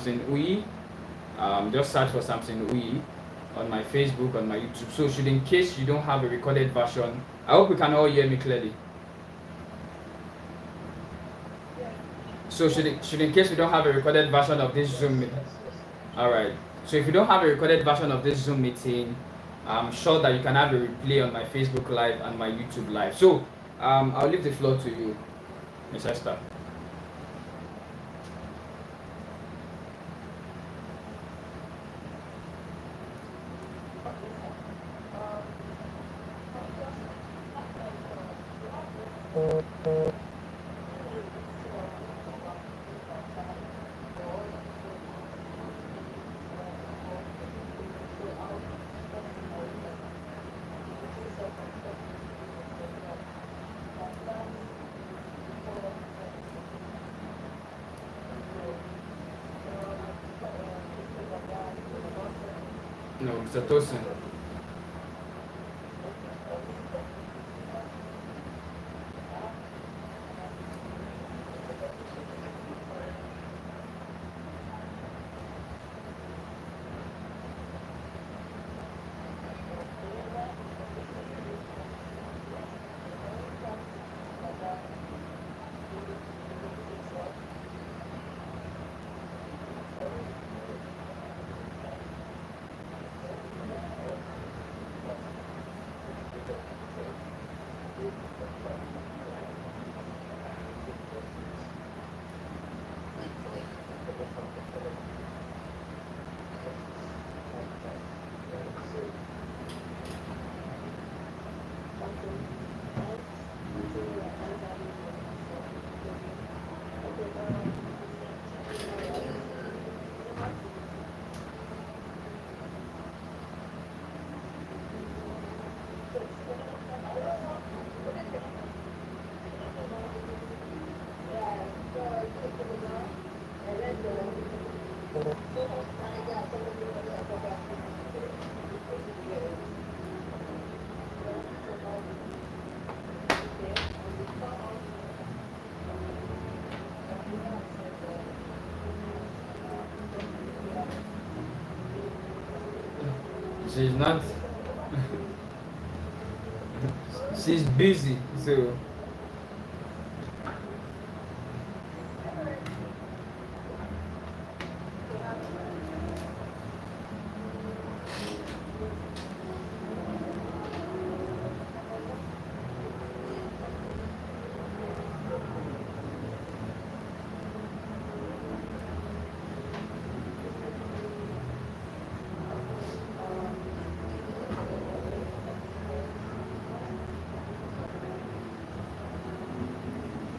Samson Uyi. Just search for Samson Uyi on my Facebook, on my YouTube. So should in case you don't have a recorded version, I hope you can all hear me clearly. So should in case you don't have a recorded version of this Zoom meeting, all right. So if you don't have a recorded version of this Zoom meeting, I'm sure that you can have a replay on my Facebook Live and my YouTube Live. So I'll leave the floor to you, Ms. Esther. No, Mr. Tosin. She's not. She's busy, so.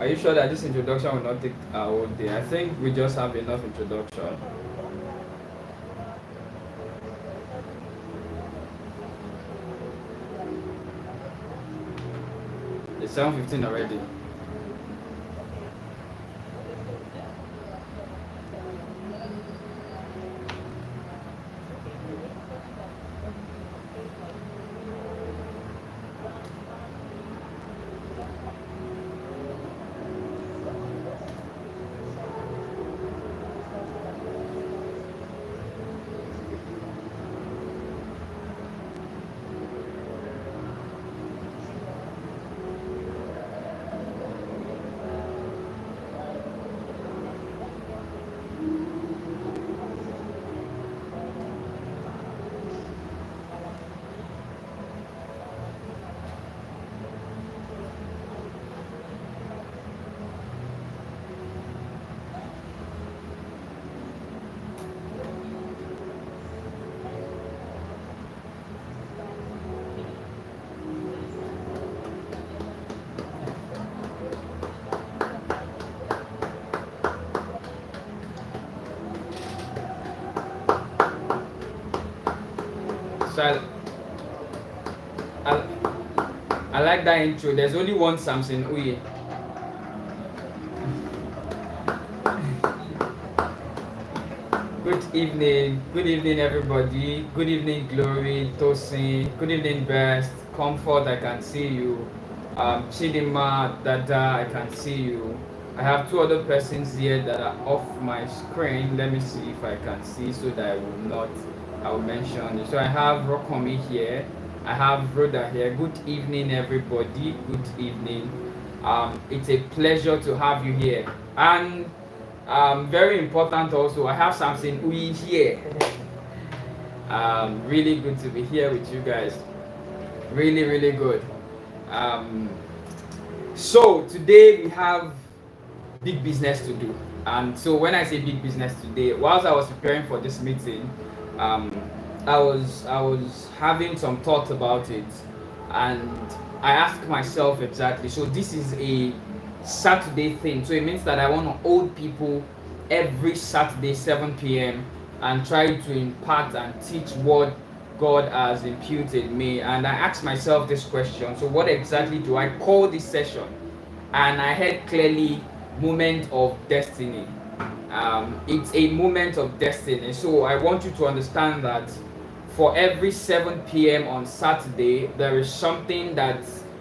Are you sure that this introduction will not take a whole day? I think we just have enough introduction. It's 7:15 already. So I like that intro. There's only one Samson Uyi. Good evening everybody. Good evening Glory, Tosin. Good evening Best, Comfort, I can see you. Chidima, Dada, I can see you. I have two other persons here that are off my screen. Let me see if I can see so that I will mention it. So I have Rokomi here. I have Rhoda here. Good evening, everybody. Good evening. It's a pleasure to have you here. And very important also, I have Samson Uyi here. Really good to be here with you guys. Really, really good. So today we have big business to do. And so when I say big business today, whilst I was preparing for this meeting, um, I was having some thoughts about it, and I asked myself exactly. So this is a Saturday thing. So it means that I want to hold people every Saturday 7 p.m. and try to impart and teach what God has imputed me. And I asked myself this question. So what exactly do I call this session? And I heard clearly moment of destiny. It's a moment of destiny. So I want you to understand that for every 7 p.m. on Saturday, there is something that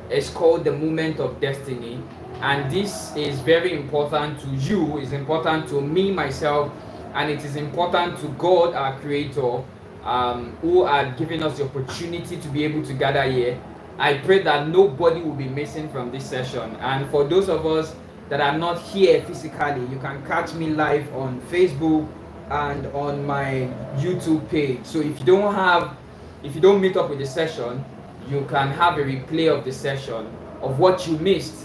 is called the moment of destiny. And this is very important to you, it's important to me, myself, and it is important to God, our Creator, who had given us the opportunity to be able to gather here. I pray that nobody will be missing from this session. And for those of us that are not here physically, you can catch me live on Facebook and on my YouTube page. So if you don't meet up with the session, you can have a replay of the session of what you missed.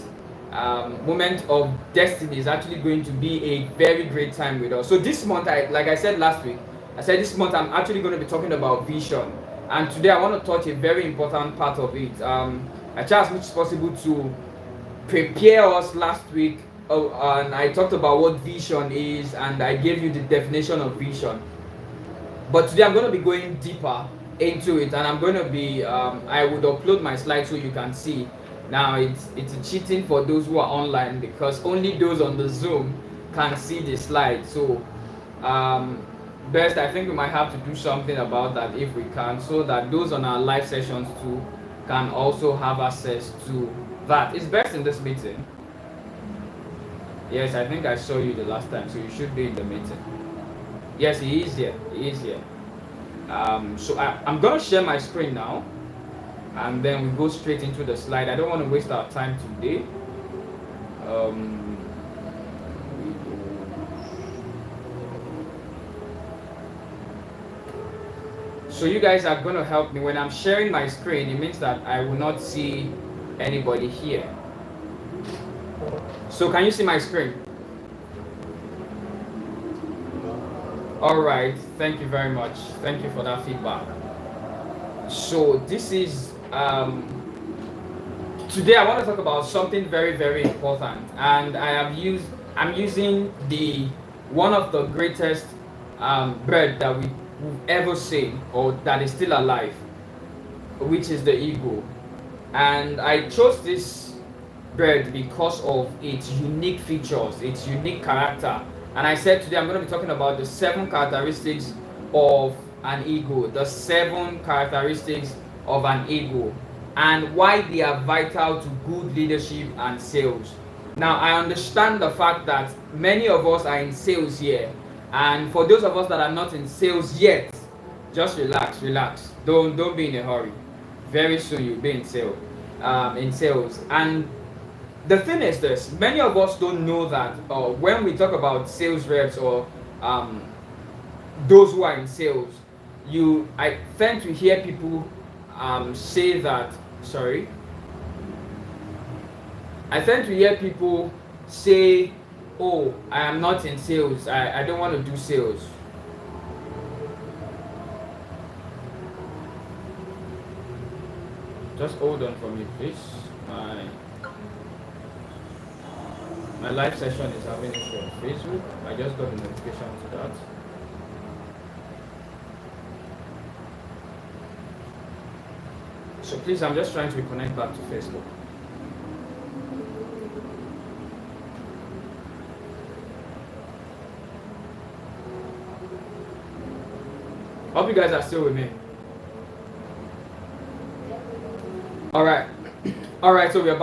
Moment of Destiny is actually going to be a very great time with us. So this month, like I said last week, I said this month I'm actually going to be talking about vision. And today I want to touch a very important part of it. I tried as much as possible to prepare us last week, and I talked about what vision is, and I gave you the definition of vision. But today I'm going to be going deeper into it, and I'm going to be I would upload my slides so you can see. Now it's cheating for those who are online, because only those on the Zoom can see the slide. So best, I think we might have to do something about that if we can, so that those on our live sessions too can also have access to that. It's best in this meeting. Yes, I think I saw you the last time, so you should be in the meeting. Yes, he is here. He is here. So I'm gonna share my screen now, and then we go straight into the slide. I don't want to waste our time today. So you guys are going to help me. When I'm sharing my screen, it means that I will not see anybody here. So can you see my screen? All right, thank you very much. Thank you for that feedback. So this is today I want to talk about something very, very important, and I'm using the one of the greatest bird that we've ever seen, or that is still alive, which is the eagle. And I chose this bird because of its unique features, its unique character. And I said today I'm going to be talking about the 7 characteristics of an eagle, the 7 characteristics of an eagle, and why they are vital to good leadership and sales. Now, I understand the fact that many of us are in sales here, and for those of us that are not in sales yet, just relax. Don't be in a hurry. Very soon you'll be in sales. And the thing is this: many of us don't know that when we talk about sales reps, or those who are in sales, I tend to hear people say that. Sorry. I tend to hear people say, "Oh, I am not in sales. I don't want to do sales." Just hold on for me, please. My live session is having issue on Facebook. I just got a notification to that. So please, I'm just trying to reconnect back to Facebook. Hope you guys are still with me. All right, so we're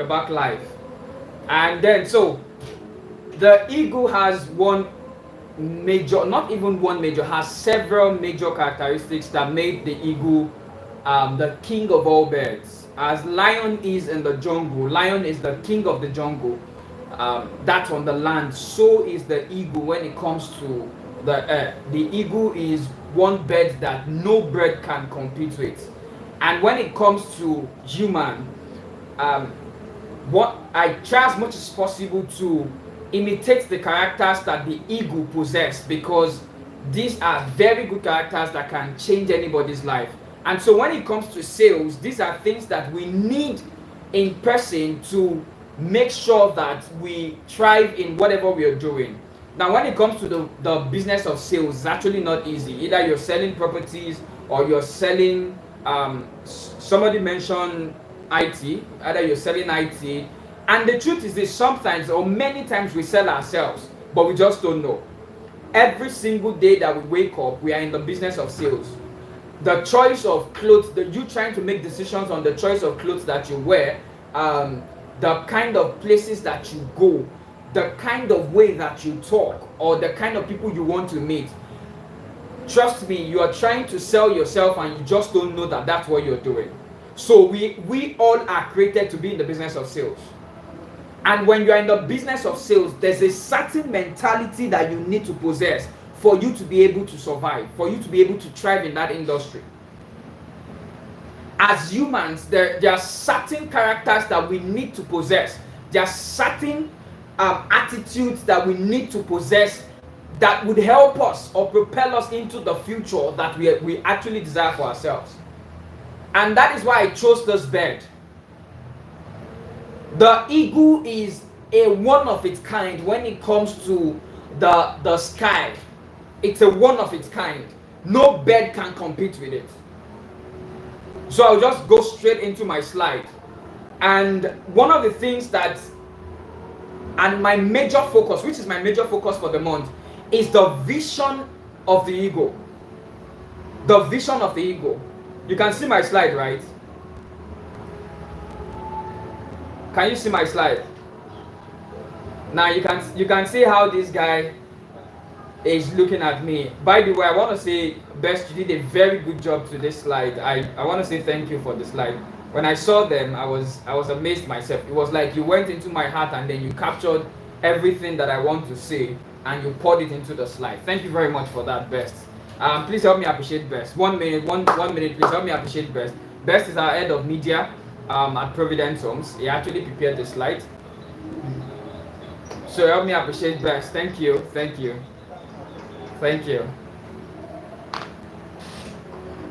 back live. And then, so the eagle has one major, not even one major, has several major characteristics that made the eagle the king of all birds. As lion is in the jungle, lion is the king of the jungle, that's on the land, so is the eagle when it comes to the air. The eagle is one bird that no bird can compete with. And when it comes to human, what I try as much as possible to imitate the characters that the eagle possess, because these are very good characters that can change anybody's life. And so when it comes to sales, these are things that we need in person to make sure that we thrive in whatever we are doing. Now, when it comes to the business of sales, it's actually not easy. Either you're selling properties or you're selling, somebody mentioned IT, either you're selling IT. And the truth is this, sometimes or many times we sell ourselves, but we just don't know. Every single day that we wake up, we are in the business of sales. The choice of clothes, you trying to make decisions on the choice of clothes that you wear, the kind of places that you go, the kind of way that you talk, or the kind of people you want to meet. Trust me, you are trying to sell yourself and you just don't know that that's what you're doing. So we all are created to be in the business of sales. And when you are in the business of sales, there's a certain mentality that you need to possess for you to be able to survive, for you to be able to thrive in that industry. As humans, there are certain characters that we need to possess. There are certain attitudes that we need to possess that would help us or propel us into the future that we actually desire for ourselves. And that is why I chose this bird. The eagle is a one of its kind when it comes to the sky. It's a one of its kind. No bird can compete with it. So I'll just go straight into my slide. And one of the things that, and my major focus, which is my major focus for the month, is the vision of the eagle. The vision of the eagle. You can see my slide, right? Can you see my slide? Now you can see how this guy is looking at me. By the way, I want to say, Best, you did a very good job to this slide. I want to say thank you for the slide. When I saw them, I was amazed myself. It was like you went into my heart and then you captured everything that I want to say and you poured it into the slide. Thank you very much for that, Best. Please help me appreciate Best. 1 minute, one minute, please help me appreciate Best. Best is our head of media at Providence Homes. He actually prepared the slide. So help me appreciate Best. Thank you, thank you. Thank you.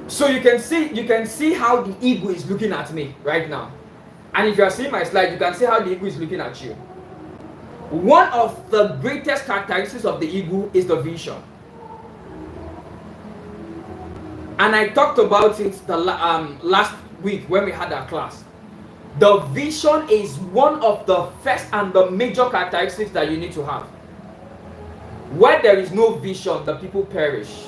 So you can see how the eagle is looking at me right now. And if you are seeing my slide, you can see how the eagle is looking at you. One of the greatest characteristics of the eagle is the vision. And I talked about it the last week when we had our class. The vision is one of the first and the major characteristics that you need to have. Where there is no vision, the people perish.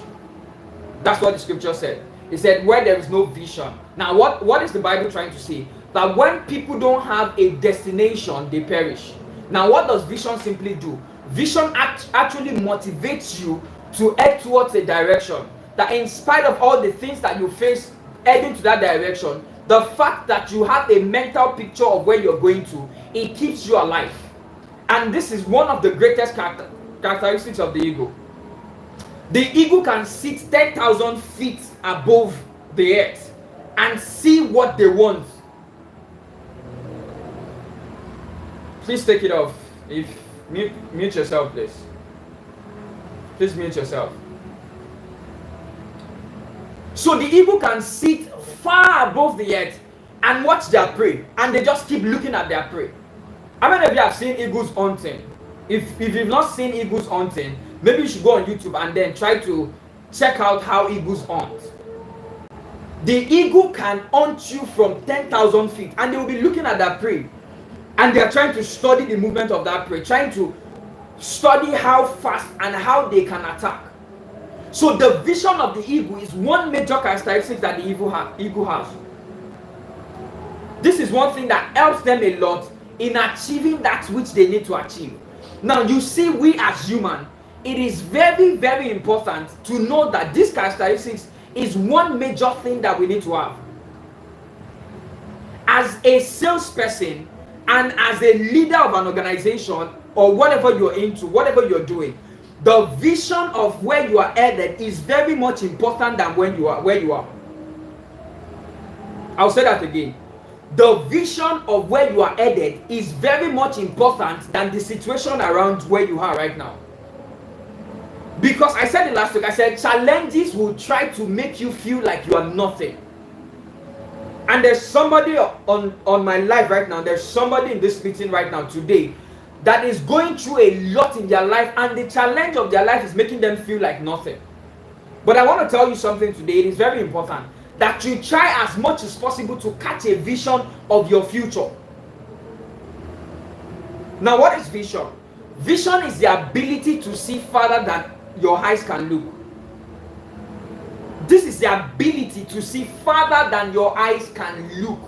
That's what the scripture said. It said, where there is no vision. Now, what is the Bible trying to say? That when people don't have a destination, they perish. Now, what does vision simply do? Vision actually motivates you to head towards a direction. That in spite of all the things that you face heading to that direction, the fact that you have a mental picture of where you're going to, it keeps you alive. And this is one of the greatest characteristics of the eagle. The eagle can sit 10,000 feet above the earth and see what they want. Please take it off. Mute yourself, please. Please mute yourself. So the eagle can sit far above the earth and watch their prey, and they just keep looking at their prey. How many of you have seen eagles hunting? If you've not seen eagles hunting, maybe you should go on YouTube and then try to check out how eagles hunt. The eagle can hunt you from 10,000 feet and they will be looking at their prey. And they are trying to study the movement of that prey, trying to study how fast and how they can attack. So the vision of the eagle is one major characteristic that the eagle has. This is one thing that helps them a lot in achieving that which they need to achieve. Now you see, we as human, it is very, very important to know that this characteristics is one major thing that we need to have. As a salesperson and as a leader of an organization or whatever you're into, whatever you're doing, the vision of where you are headed is very much important than where you are. I'll say that again. The vision of where you are headed is very much important than the situation around where you are right now. Because I said it last week, I said challenges will try to make you feel like you are nothing. And there's somebody on my life right now, there's somebody in this meeting right now today that is going through a lot in their life, and the challenge of their life is making them feel like nothing. But I want to tell you something today. It is very important that you try as much as possible to catch a vision of your future. Now, what is vision? Vision is the ability to see farther than your eyes can look. This is the ability to see farther than your eyes can look.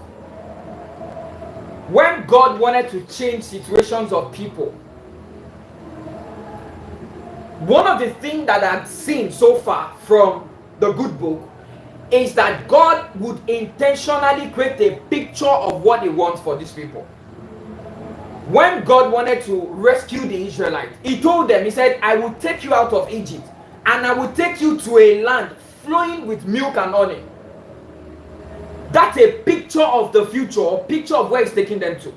When God wanted to change situations of people, one of the things that I've seen so far from the good book is that God would intentionally create a picture of what he wants for these people. When God wanted to rescue the Israelites, he told them, he said, I will take you out of Egypt and I will take you to a land flowing with milk and honey. That's a picture of the future, a picture of where he's taking them to.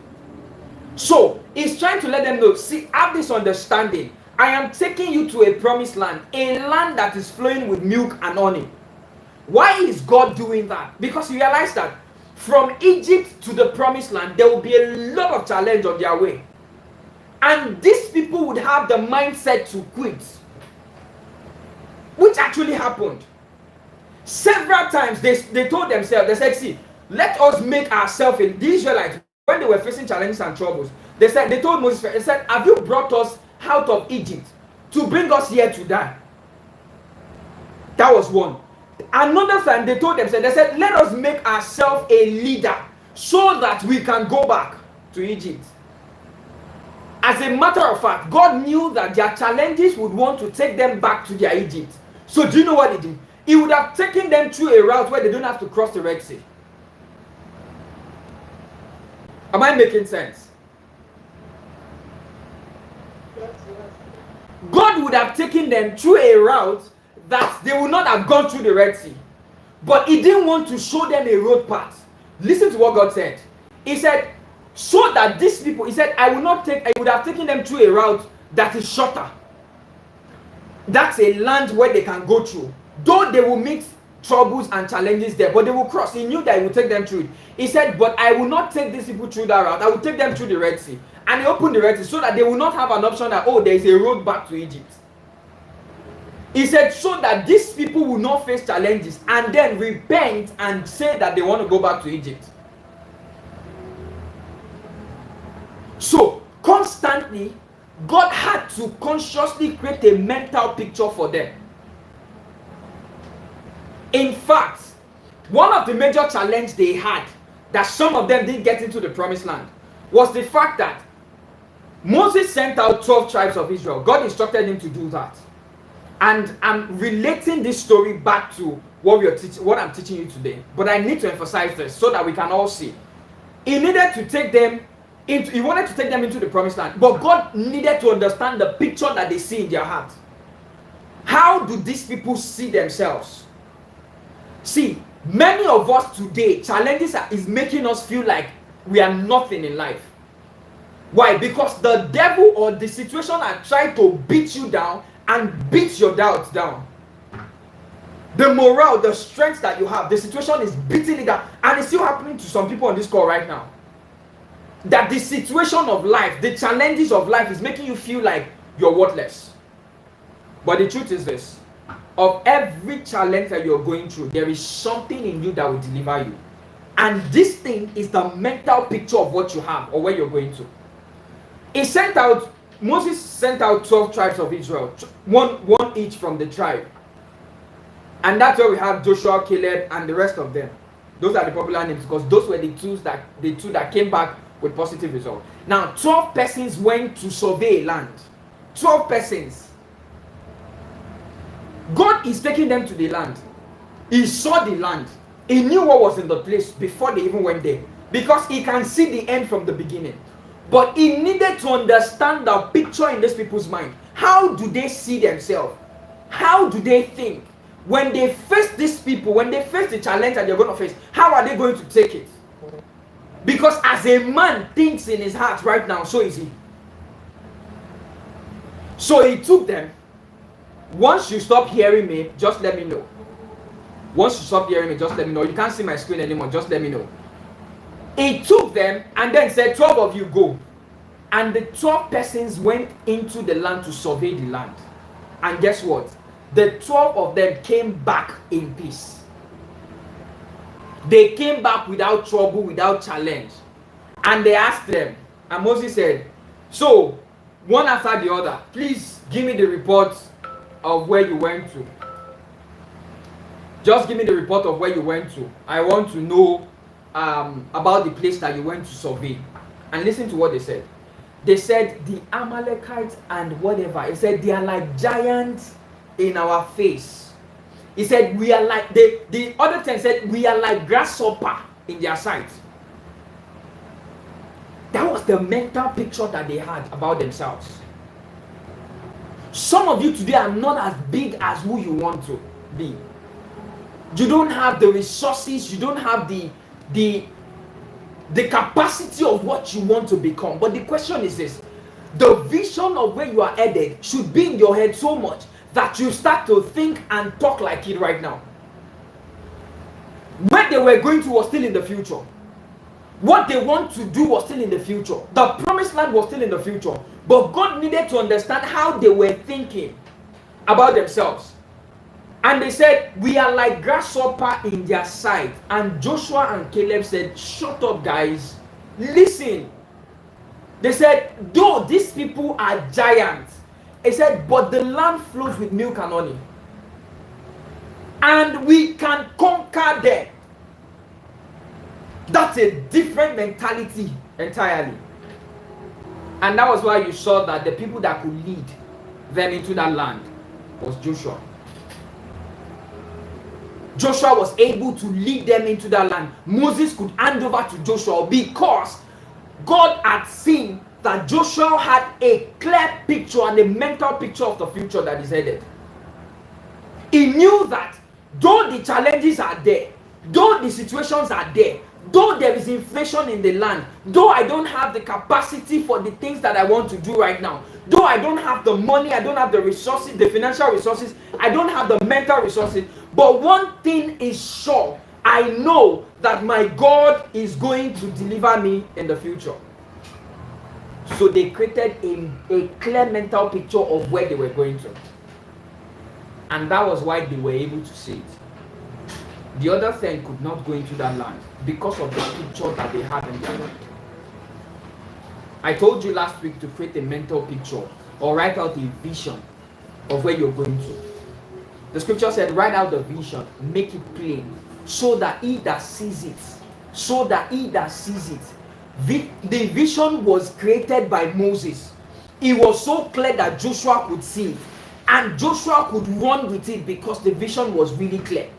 So he's trying to let them know, see, have this understanding. I am taking you to a promised land, a land that is flowing with milk and honey. Why is God doing that? Because he realized that from Egypt to the promised land, there will be a lot of challenge on their way. And these people would have the mindset to quit. Which actually happened. Several times they told themselves, they said, see, let us make ourselves, the Israelites, when they were facing challenges and troubles, they told Moses, they said, have you brought us out of Egypt to bring us here to die? That was one. Another time they told themselves, they said, let us make ourselves a leader so that we can go back to Egypt. As a matter of fact, God knew that their challenges would want to take them back to their Egypt. So do you know what he did? He would have taken them through a route where they don't have to cross the Red Sea. Am I making sense? God would have taken them through a route that they would not have gone through the Red Sea. But he didn't want to show them a road path. Listen to what God said. He said, so that these people, he said, I would have taken them through a route that is shorter. That's a land where they can go through. Though they will meet troubles and challenges there, but they will cross. He knew that he would take them through it. He said, but I will not take these people through that route. I will take them through the Red Sea. And he opened the Red Sea so that they will not have an option that, oh, there is a road back to Egypt. He said, so that these people will not face challenges and then repent and say that they want to go back to Egypt. So, constantly, God had to consciously create a mental picture for them. In fact, one of the major challenges they had that some of them didn't get into the promised land was the fact that Moses sent out 12 tribes of Israel. God instructed him to do that. And I'm relating this story back to what I'm teaching you today. But I need to emphasize this so that we can all see. He needed to take them into, he wanted to take them into the promised land. But God needed to understand the picture that they see in their heart. How do these people see themselves? See, many of us today, challenges is making us feel like we are nothing in life. Why? Because the devil or the situation are trying to beat you down and beat your doubts down. The morale, the strength that you have, the situation is beating it down. And it's still happening to some people on this call right now. That the situation of life, the challenges of life is making you feel like you're worthless. But the truth is this. Of every challenge that you're going through, there is something in you that will deliver you. And this thing is the mental picture of what you have or where you're going to. Moses sent out 12 tribes of Israel, one each from the tribe. And that's where we have Joshua, Caleb, and the rest of them. Those are the popular names because those were the two that came back with positive result. Now, 12 persons went to survey land. 12 persons. God is taking them to the land. He saw the land. He knew what was in the place before they even went there, because he can see the end from the beginning. But he needed to understand the picture in these people's mind. How do they see themselves? How do they think? When they face these people, when they face the challenge that they're going to face, how are they going to take it? Because as a man thinks in his heart right now, so is he. So he took them. Once you stop hearing me, just let me know. Once you stop hearing me, just let me know. You can't see my screen anymore, just let me know. He took them and then said, 12 of you go. And the 12 persons went into the land to survey the land. And guess what? The 12 of them came back in peace. They came back without trouble, without challenge. And they asked them, and Moses said, so, one after the other, please give me the report of where you went to. Just give me the report of where you went to. I want to know about the place that you went to survey. And listen to what they said. They said, the Amalekites and whatever. He said, they are like giants in our face. He said, we are like, the other 10 said, we are like grasshopper in their sight. That was the mental picture that they had about themselves. Some of you today are not as big as who you want to be. You don't have the resources, you don't have the capacity of what you want to become. But the question is this: the vision of where you are headed should be in your head so much that you start to think and talk like it right now. Where they were going to was still in the future. What they want to do was still in the future. The promised land was still in the future. But God needed to understand how they were thinking about themselves. And they said, we are like grasshopper in their sight. And Joshua and Caleb said, shut up, guys. Listen. They said, though these people are giants, he said, but the land flows with milk and honey. And we can conquer them. That's a different mentality entirely. And that was why you saw that the people that could lead them into that land was Joshua. Joshua was able to lead them into that land. Moses could hand over to Joshua because God had seen that Joshua had a clear picture and a mental picture of the future that is headed. He knew that though the challenges are there, though the situations are there, though there is inflation in the land, though I don't have the capacity for the things that I want to do right now, though I don't have the money, I don't have the resources, the financial resources, I don't have the mental resources, but one thing is sure, I know that my God is going to deliver me in the future. So they created a clear mental picture of where they were going to. And that was why they were able to see it. The other thing could not go into that land because of the picture that they had in their mind. I told you last week to create a mental picture or write out a vision of where you're going to. The scripture said, write out the vision, make it plain, so that he that sees it, the vision was created by Moses. It was so clear that Joshua could see it, and Joshua could run with it because the vision was really clear.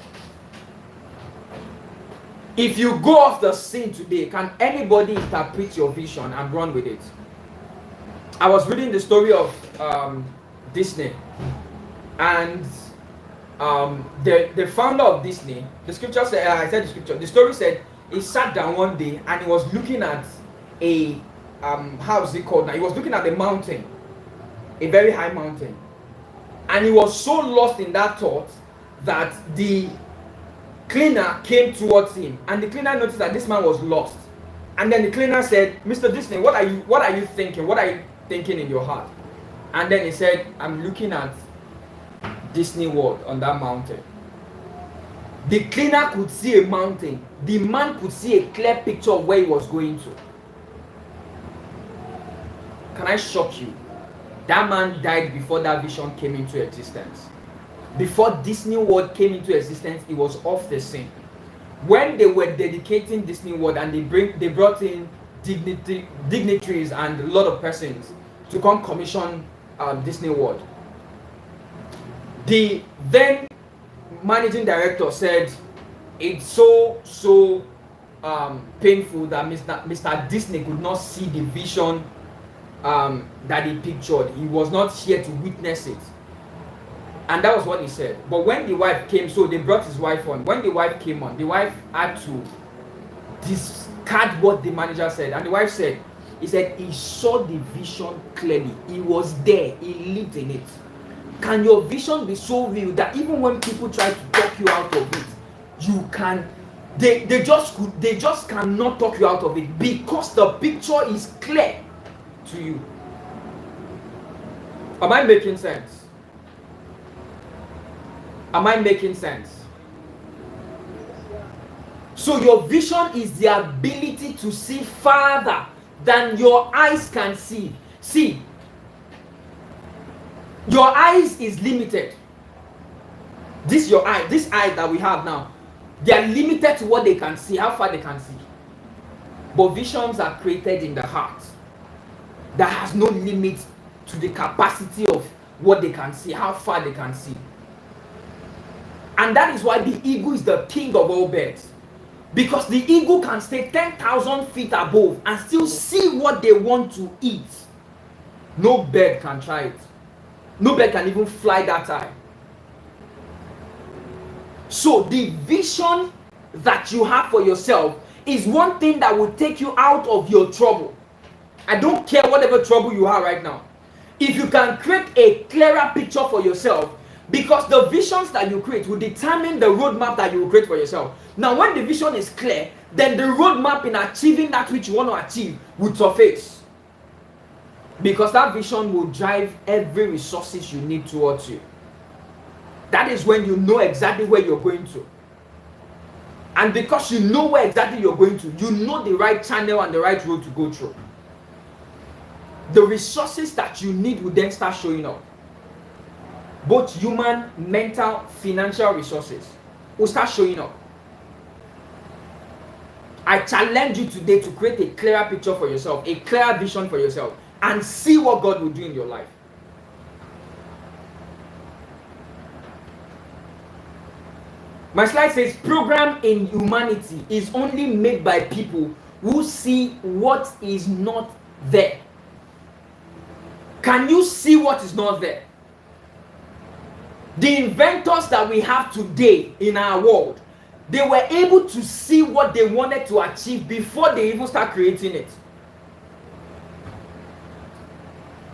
If you go off the scene today, can anybody interpret your vision and run with it? I was reading the story of Disney, and the founder of Disney, the scripture said, the story said he sat down one day and he was looking at a how is it called now? He was looking at a mountain, a very high mountain, and he was so lost in that thought that the cleaner came towards him, and the cleaner noticed that this man was lost. And then the cleaner said, Mr. Disney, what are you thinking? What are you thinking in your heart? And then he said, I'm looking at Disney World on that mountain. The cleaner could see a mountain. The man could see a clear picture of where he was going to. Can I shock you? That man died before that vision came into existence. Before Disney World came into existence, it was off the scene. When they were dedicating Disney World and they brought in dignitaries and a lot of persons to come commission Disney World. The then managing director said it's so painful that Mr. Disney could not see the vision that he pictured. He was not here to witness it. And that was what he said. But when the wife came, so they brought his wife on. When the wife came on, the wife had to discard what the manager said. And the wife said, he said he saw the vision clearly. He was there. He lived in it. Can your vision be so real that even when people try to talk you out of it, you can, they just cannot talk you out of it because the picture is clear to you. Am I making sense? Am I making sense? So your vision is the ability to see farther than your eyes can see. See, your eyes is limited. This eye that we have now, they are limited to what they can see, how far they can see. But visions are created in the heart that has no limit to the capacity of what they can see, how far they can see. And that is why the eagle is the king of all birds. Because the eagle can stay 10,000 feet above and still see what they want to eat. No bird can try it. No bird can even fly that high. So the vision that you have for yourself is one thing that will take you out of your trouble. I don't care whatever trouble you are right now. If you can create a clearer picture for yourself, because the visions that you create will determine the roadmap that you will create for yourself. Now, when the vision is clear, then the roadmap in achieving that which you want to achieve will surface. Because that vision will drive every resources you need towards you. That is when you know exactly where you're going to. And because you know where exactly you're going to, you know the right channel and the right road to go through. The resources that you need will then start showing up. Both human, mental, financial resources will start showing up. I challenge you today to create a clearer picture for yourself, a clearer vision for yourself, and see what God will do in your life. My slide says, program in humanity is only made by people who see what is not there. Can you see what is not there? The inventors that we have today in our world, they were able to see what they wanted to achieve before they even start creating it.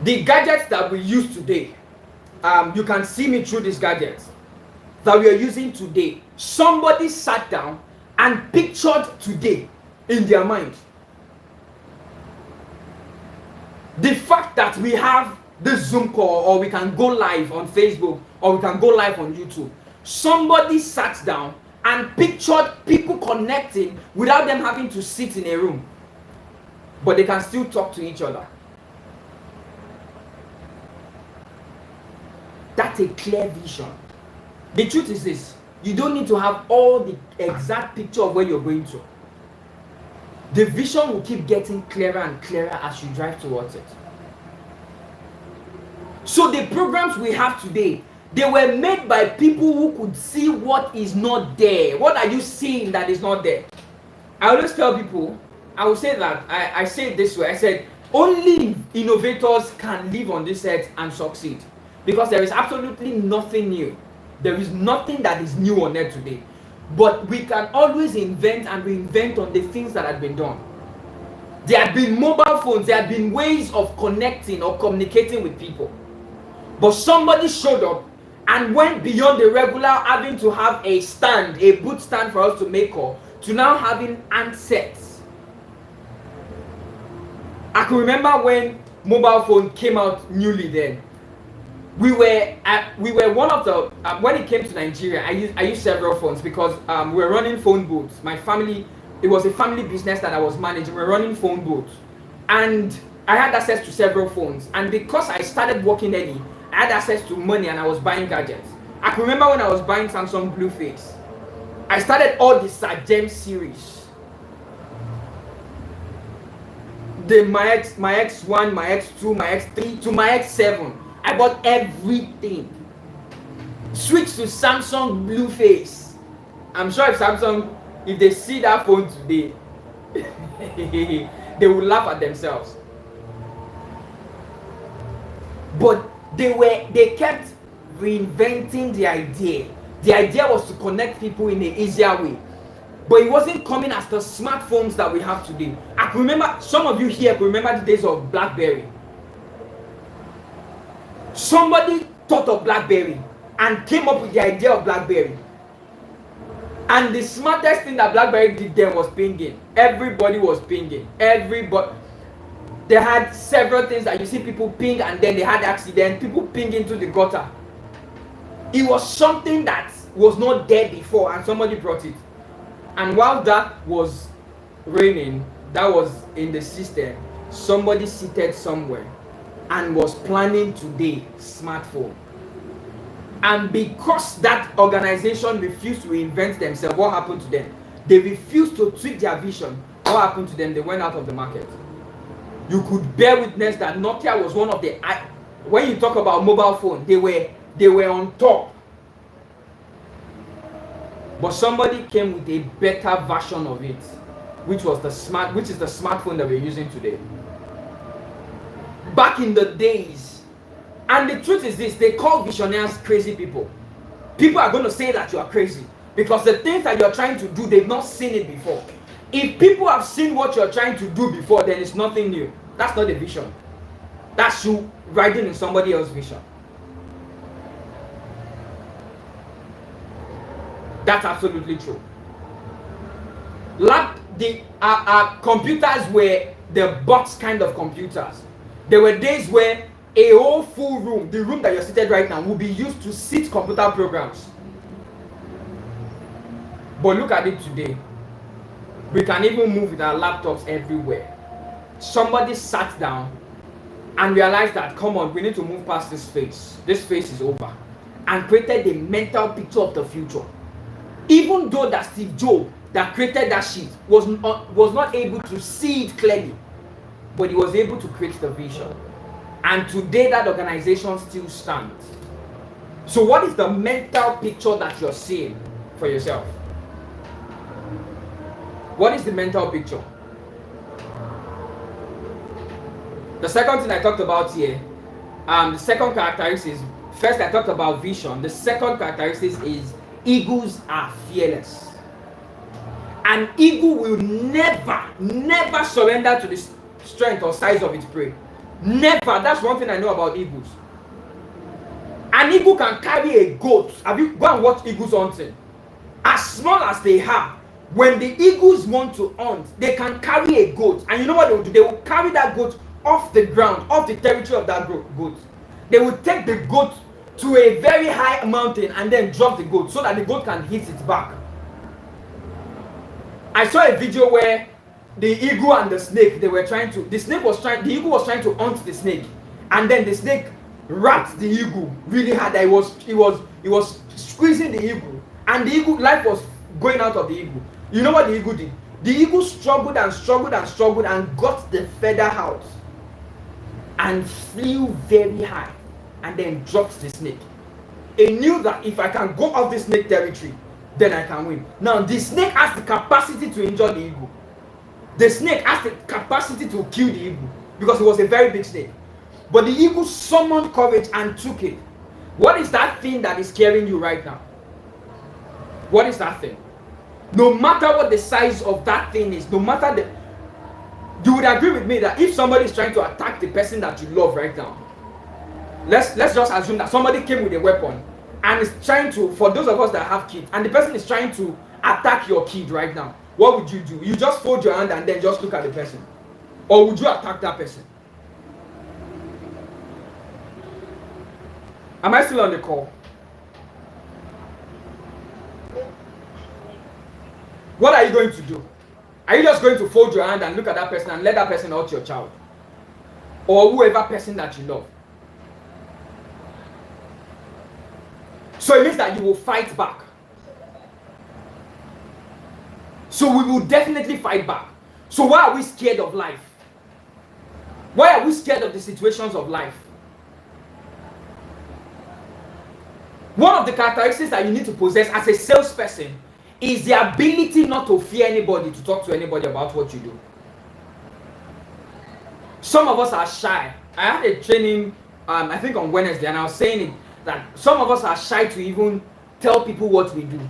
The gadgets that we use today, you can see me through these gadgets that we are using today. Somebody sat down and pictured today in their mind. The fact that we have this Zoom call, or we can go live on Facebook, or we can go live on YouTube. Somebody sat down and pictured people connecting without them having to sit in a room. But they can still talk to each other. That's a clear vision. The truth is this: you don't need to have all the exact picture of where you're going to. The vision will keep getting clearer and clearer as you drive towards it. So the programs we have today, they were made by people who could see what is not there. What are you seeing that is not there? I always tell people, I will say that, I say it this way. I said, only innovators can live on this earth and succeed. Because there is absolutely nothing new. There is nothing that is new on earth today. But we can always invent and reinvent on the things that have been done. There have been mobile phones, there have been ways of connecting or communicating with people. But somebody showed up and went beyond the regular having to have a stand, a boot stand for us to make call, to now having handsets. I can remember when mobile phone came out newly then. We were one of the, when it came to Nigeria, I used several phones because we were running phone booths. My family, it was a family business that I was managing. We were running phone booths. And I had access to several phones. And because I started working early, I had access to money and I was buying gadgets. I can remember when I was buying Samsung Blueface. I started all the Sajem series. my X1, my X2, my X3 to my X7. I bought everything. Switch to Samsung Blueface. I'm sure if they see that phone today, they will laugh at themselves. But they kept reinventing the idea. The idea was to connect people in an easier way. But it wasn't coming as the smartphones that we have today. I can remember, some of you here can remember the days of BlackBerry. Somebody thought of BlackBerry and came up with the idea of BlackBerry. And the smartest thing that BlackBerry did then was pinging. Everybody was pinging. Everybody. They had several things that you see people ping, and then they had accidents. People ping into the gutter. It was something that was not there before, and somebody brought it. And while that was raining, that was in the system, somebody seated somewhere and was planning today smartphone. And because that organization refused to reinvent themselves, what happened to them? They refused to tweak their vision. What happened to them? They went out of the market. You could bear witness that Nokia was one of the, when you talk about mobile phone, they were on top. But somebody came with a better version of it, which is the smartphone that we're using today. Back in the days, and the truth is this, they call visionaries crazy people. People are going to say that you are crazy because the things that you're trying to do, they've not seen it before. If people have seen what you're trying to do before, then it's nothing new. That's not a vision. That's you riding in somebody else's vision. That's absolutely true. Our computers were the box kind of computers. There were days where a whole full room, the room that you're seated right now, will be used to sit computer programs. But look at it today. We can even move with our laptops everywhere. Somebody sat down and realized that, come on, we need to move past this phase. This phase is over. And created a mental picture of the future. Even though that Steve Jobs that created that sheet was not able to see it clearly, but he was able to create the vision. And today that organization still stands. So what is the mental picture that you're seeing for yourself? What is the mental picture? The second thing I talked about here, the second characteristic is, first I talked about vision. The second characteristic is eagles are fearless. An eagle will never surrender to the strength or size of its prey. Never. That's one thing I know about eagles. An eagle can carry a goat. Have you go and watch eagles hunting? As small as they are, when the eagles want to hunt, they can carry a goat. And you know what they will do? They will carry that goat off the ground, off the territory of that goat. They will take the goat to a very high mountain and then drop the goat so that the goat can hit its back. I saw a video where the eagle and the snake, the eagle was trying to hunt the snake, and then the snake wrapped the eagle really hard. It was squeezing the eagle, and the eagle life was going out of the eagle. You know what the eagle did? The eagle struggled and struggled and struggled and got the feather out and flew very high and then dropped the snake. He knew that if I can go off the snake territory, then I can win. Now the snake has the capacity to injure the eagle. The snake has the capacity to kill the eagle because it was a very big snake. But the eagle summoned courage and took it. What is that thing that is scaring you right now? What is that thing? No matter what the size of that thing is, no matter the... You would agree with me that if somebody is trying to attack the person that you love right now, let's just assume that somebody came with a weapon and is trying to, for those of us that have kids, and the person is trying to attack your kid right now, what would you do? You just fold your hand and then just look at the person? Or would you attack that person? Am I still on the call? What are you going to do? Are you just going to fold your hand and look at that person and let that person hurt your child? Or whoever person that you love? So it means that you will fight back. So we will definitely fight back. So why are we scared of life? Why are we scared of the situations of life? One of the characteristics that you need to possess as a salesperson is the ability not to fear anybody, to talk to anybody about what you do. Some of us are shy. I had a training, I think on Wednesday, and I was saying it, that some of us are shy to even tell people what we do.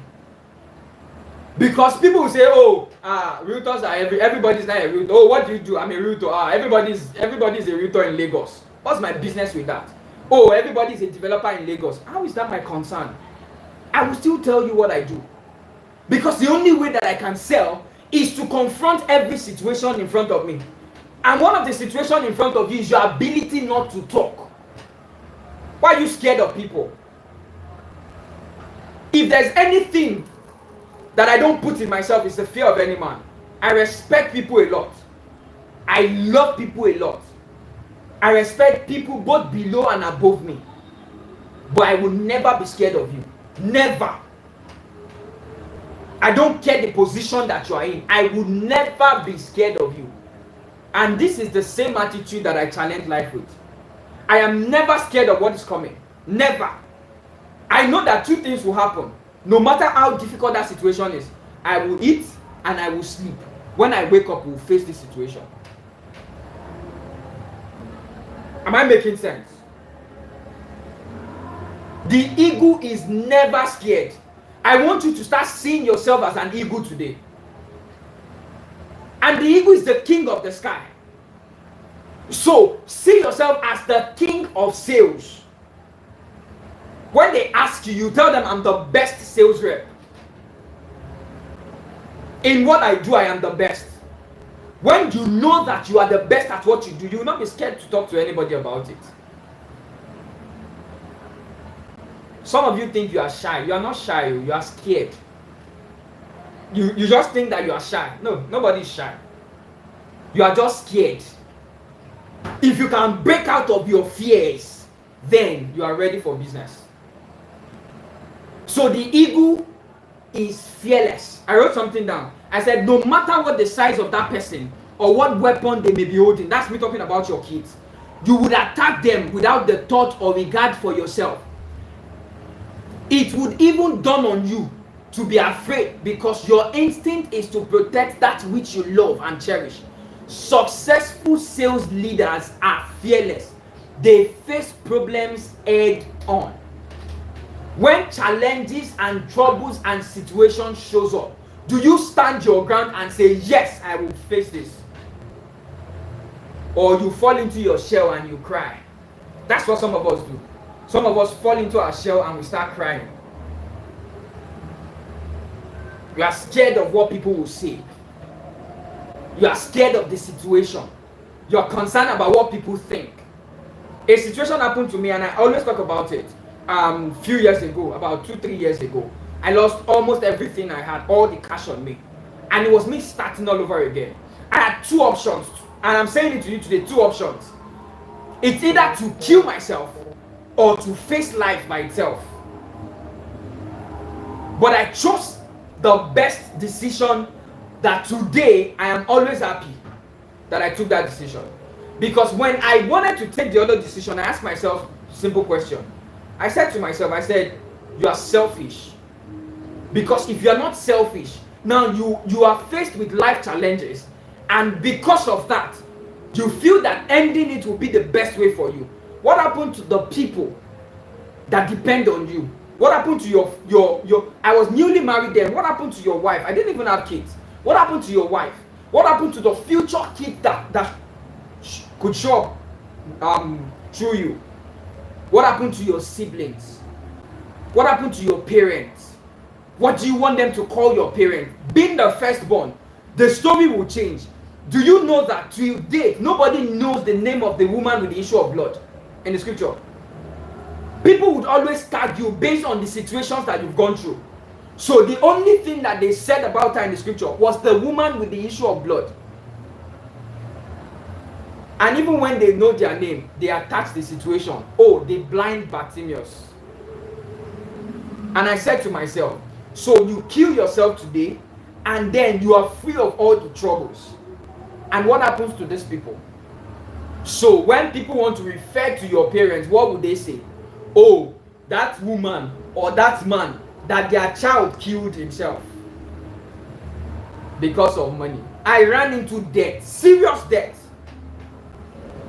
Because people will say, oh, realtors are everybody's not a realtor. Oh, what do you do? I'm a realtor. Everybody's a realtor in Lagos. What's my business with that? Oh, everybody's a developer in Lagos. How is that my concern? I will still tell you what I do. Because the only way that I can sell is to confront every situation in front of me. And one of the situations in front of you is your ability not to talk. Why are you scared of people? If there's anything that I don't put in myself, it's the fear of any man. I respect people a lot. I love people a lot. I respect people both below and above me. But I will never be scared of you. Never. I don't care the position that you are in. I would never be scared of you. And this is the same attitude that I challenge life with. I am never scared of what is coming. Never. I know that two things will happen. No matter how difficult that situation is, I will eat and I will sleep. When I wake up, we will face this situation. Am I making sense? The eagle is never scared. I want you to start seeing yourself as an eagle today. And the eagle is the king of the sky. So, see yourself as the king of sales. When they ask you, you tell them, I'm the best sales rep. In what I do, I am the best. When you know that you are the best at what you do, you will not be scared to talk to anybody about it. Some of you think you are shy. You are not shy, you are scared. You just think that you are shy. No, nobody is shy. You are just scared. If you can break out of your fears, then you are ready for business. So the eagle is fearless. I wrote something down. I said, no matter what the size of that person or what weapon they may be holding, that's me talking about your kids, you would attack them without the thought or regard for yourself. It would even dawn on you to be afraid because your instinct is to protect that which you love and cherish. Successful sales leaders are fearless. They face problems head on. When challenges and troubles and situations shows up, do you stand your ground and say, yes, I will face this? Or you fall into your shell and you cry? That's what some of us do. Some of us fall into our shell and we start crying. You are scared of what people will say. You are scared of the situation. You are concerned about what people think. A situation happened to me and I always talk about it. Few years ago, about 2-3 years ago, I lost almost everything I had, all the cash on me. And it was me starting all over again. I had two options, and I'm saying it to you today, two options. It's either to kill myself or to face life by itself. But I chose the best decision, that today I am always happy that I took that decision. Because when I wanted to take the other decision, I asked myself a simple question. I said to myself, you are selfish. Because if you are not selfish, now you are faced with life challenges, and because of that, you feel that ending it will be the best way for you. What happened to the people that depend on you? What happened to your I was newly married then. What happened to your wife? I didn't even have kids. What happened to your wife? What happened to the future kid that could show up through you? What happened to your siblings? What happened to your parents? What do you want them to call your parents? Being the firstborn, the story will change. Do you know that till date, nobody knows the name of the woman with the issue of blood in the scripture? People would always tag you based on the situations that you've gone through. So the only thing that they said about her in the scripture was the woman with the issue of blood. And even when they know their name, they attach the situation. Oh, the blind Bartimaeus. And I said to myself, so you kill yourself today, and then you are free of all the troubles. And what happens to these people? So when people want to refer to your parents, what would they say? Oh, that woman or that man, that their child killed himself because of money. I ran into debt, serious debt.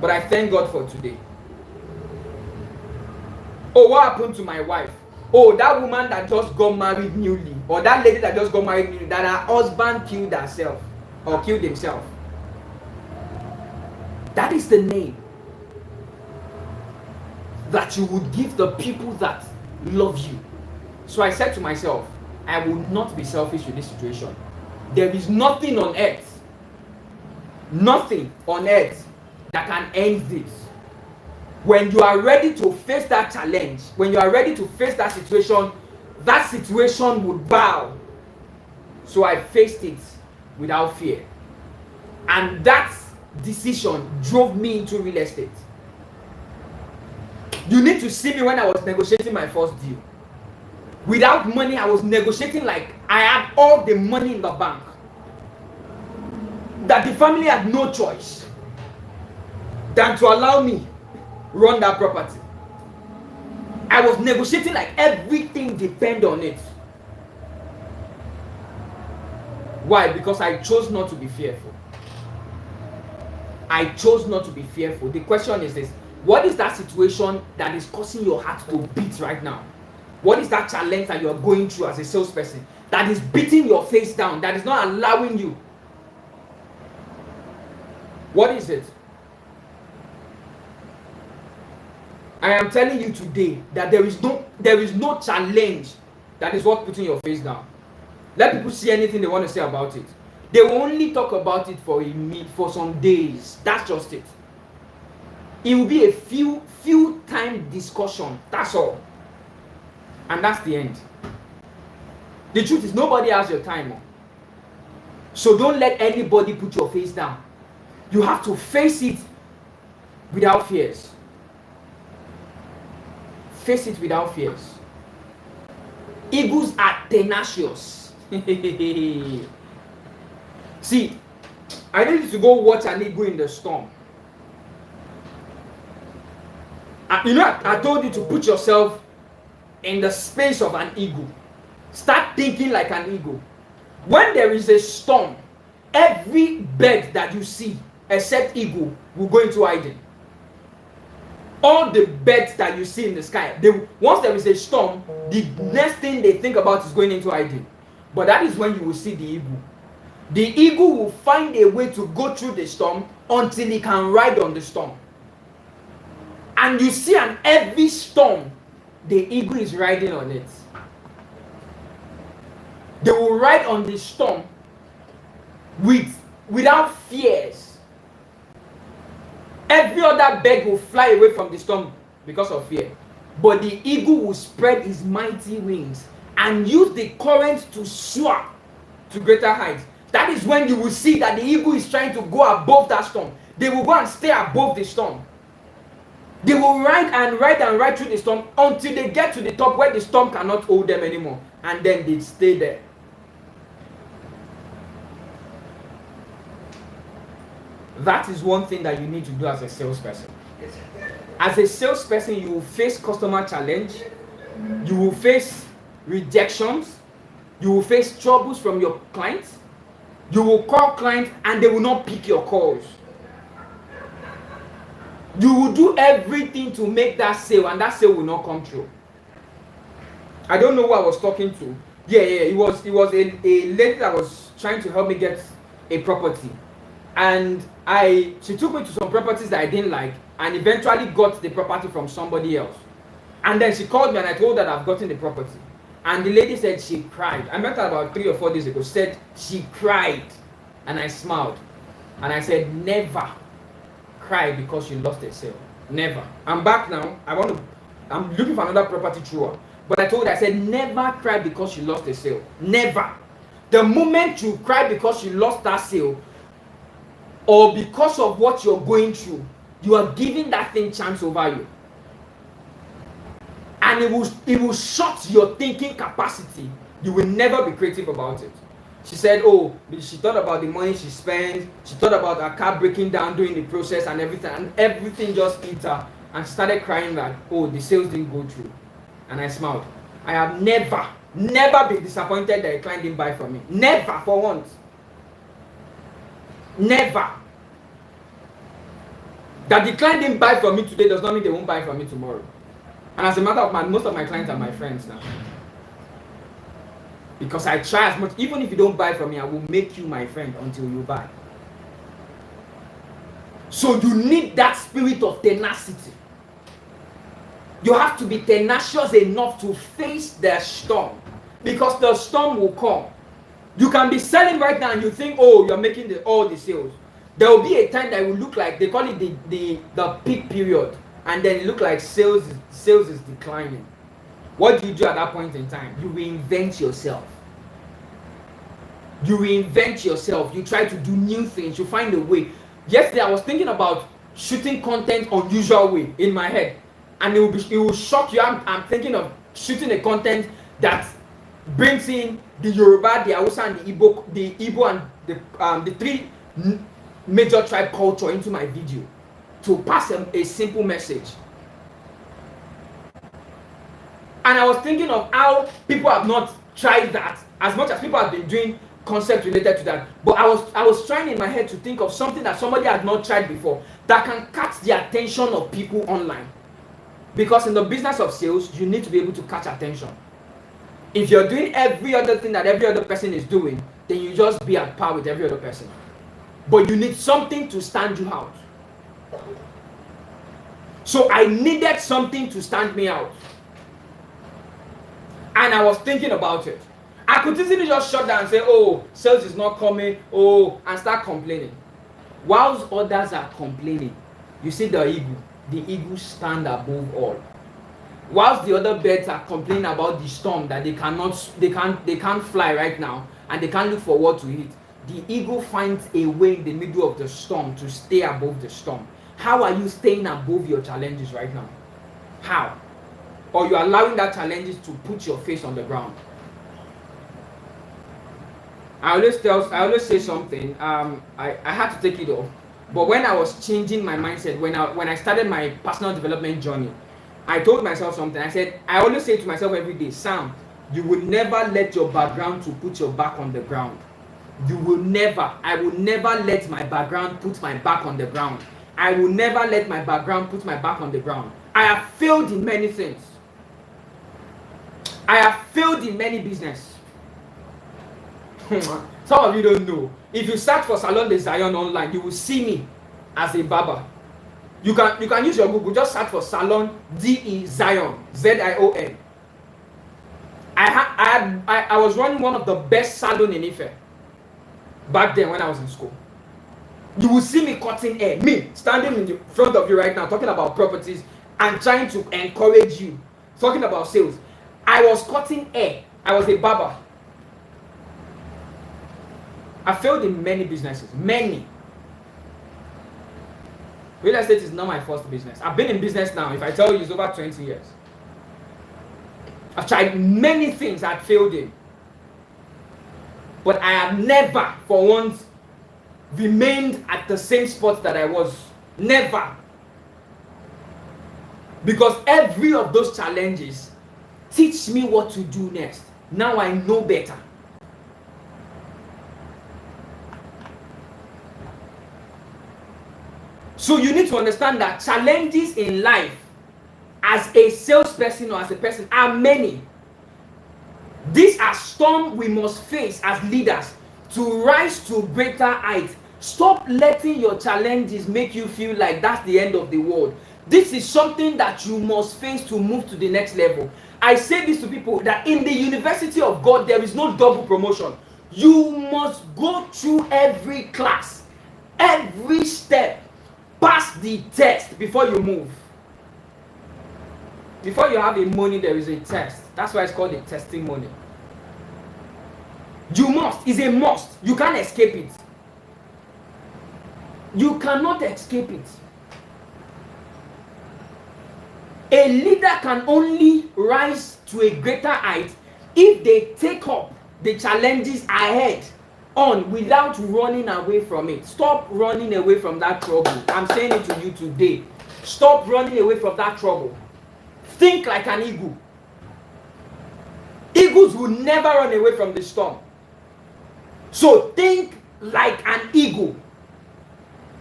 But I thank God for today. Oh, what happened to my wife? Oh, that woman that just got married newly, or that lady that just got married newly, that her husband killed herself or killed himself. That is the name that you would give the people that love you. So I said to myself, I will not be selfish with this situation. There is nothing on earth that can end this. When you are ready to face that challenge, when you are ready to face that situation would bow. So I faced it without fear. And that decision drove me into real estate. You need to see me when I was negotiating my first deal. Without money, I was negotiating like I had all the money in the bank. That the family had no choice than to allow me run that property. I was negotiating like everything depended on it. Why? Because I chose not to be fearful. I chose not to be fearful. The question is this: what is that situation that is causing your heart to beat right now? What is that challenge that you are going through as a salesperson that is beating your face down, that is not allowing you? What is it? I am telling you today that there is no challenge that is worth putting your face down. Let people see anything they want to say about it. They will only talk about it for some days. That's just it. It will be a few time discussion. That's all. And that's the end. The truth is, nobody has your time. So don't let anybody put your face down. You have to face it without fears. Face it without fears. Eagles are tenacious. See, I need you to go watch an eagle in the storm. I told you to put yourself in the space of an eagle. Start thinking like an eagle. When there is a storm, every bird that you see, except eagle, will go into hiding. All the birds that you see in the sky, once there is a storm, the next thing they think about is going into hiding. But that is when you will see the eagle. The eagle will find a way to go through the storm until he can ride on the storm. And you see an heavy storm, the eagle is riding on it. They will ride on the storm without fears. Every other bird will fly away from the storm because of fear. But the eagle will spread his mighty wings and use the current to soar to greater heights. That is when you will see that the eagle is trying to go above that storm. They will go and stay above the storm. They will ride and ride and ride through the storm until they get to the top where the storm cannot hold them anymore. And then they stay there. That is one thing that you need to do as a salesperson. As a salesperson, you will face customer challenge. You will face rejections. You will face troubles from your clients. You will call clients and they will not pick your calls. You will do everything to make that sale and that sale will not come true. I don't know who I was talking to. It was a lady that was trying to help me get a property. And she took me to some properties that I didn't like and eventually got the property from somebody else. And then she called me and I told her that I've gotten the property. And the lady said she cried. I met her about 3 or 4 days ago. She said she cried. And I smiled. And I said, never cry because you lost a sale. Never. I'm back now. I'm looking for another property through her. But I told her, I said, never cry because you lost a sale. Never. The moment you cry because you lost that sale, or because of what you're going through, you are giving that thing chance over you. And it will shut your thinking capacity. You will never be creative about it. She said, oh, she thought about the money she spent. She thought about her car breaking down during the process and everything just hit her. And she started crying that, oh, the sales didn't go through. And I smiled. I have never been disappointed that a client didn't buy from me. Never, for once. Never. That the client didn't buy from me today does not mean they won't buy from me tomorrow. And as a matter of fact, most of my clients are my friends now. Because I try as much, even if you don't buy from me, I will make you my friend until you buy. So you need that spirit of tenacity. You have to be tenacious enough to face the storm, because the storm will come. You can be selling right now and you think, oh, you're making all the sales. There will be a time that will look like, they call it the peak period, and then it look like sales is declining. What do you do at that point in time? You reinvent yourself. You reinvent yourself. You try to do new things. You find a way. Yesterday I was thinking about shooting content unusual way in my head, and it will shock you. I'm thinking of shooting a content that brings in the Yoruba, the Hausa, and the Igbo and the three major tribe culture into my video to pass a simple message. And I was thinking of how people have not tried that as much as people have been doing concepts related to that. But I was trying in my head to think of something that somebody had not tried before that can catch the attention of people online. Because in the business of sales, you need to be able to catch attention. If you're doing every other thing that every other person is doing, then you just be at par with every other person. But you need something to stand you out. So I needed something to stand me out. And I was thinking about it. I could easily just shut down and say, oh, sales is not coming, and start complaining. Whilst others are complaining, you see the eagle stand above all. Whilst the other birds are complaining about the storm that they can't fly right now, and they can't look forward to it, the eagle finds a way in the middle of the storm to stay above the storm. How are you staying above your challenges right now? How? Or you're allowing that challenges to put your face on the ground? I always say something. I had to take it off. But when I was changing my mindset, when I started my personal development journey, I told myself something. I said, I always say to myself every day, Sam, you will never let your background to put your back on the ground. I will never let my background put my back on the ground. I will never let my background put my back on the ground. I have failed in many things. I have failed in many business. Some of you don't know. If you search for Salon de Zion online, you will see me as a barber. You can use your Google, just search for Salon DE Zion, ZION. I was running one of the best salon in Ife back then when I was in school. You will see me cutting hair, me standing in front of you right now talking about properties and trying to encourage you, talking about sales. I was cutting hair. I was a barber. I failed in many businesses, many. Real estate is not my first business. I've been in business now, if I tell you, it's over 20 years. I've tried many things I've failed in. But I have never, for once, remained at the same spot that I was. Never. Because every of those challenges teach me what to do next. Now I know better. So you need to understand that challenges in life as a salesperson or as a person are many. These are storms we must face as leaders to rise to greater heights. Stop letting your challenges make you feel like that's the end of the world. This is something that you must face to move to the next level. I say this to people that in the University of God, there is no double promotion. You must go through every class, every step, pass the test before you move. Before you have a money, there is a test. That's why it's called a testimony. You must. It's a must. You can't escape it. You cannot escape it. A leader can only rise to a greater height if they take up the challenges ahead on without running away from it. Stop running away from that trouble. I'm saying it to you today. Stop running away from that trouble. Think like an eagle. Eagles will never run away from the storm. So think like an eagle.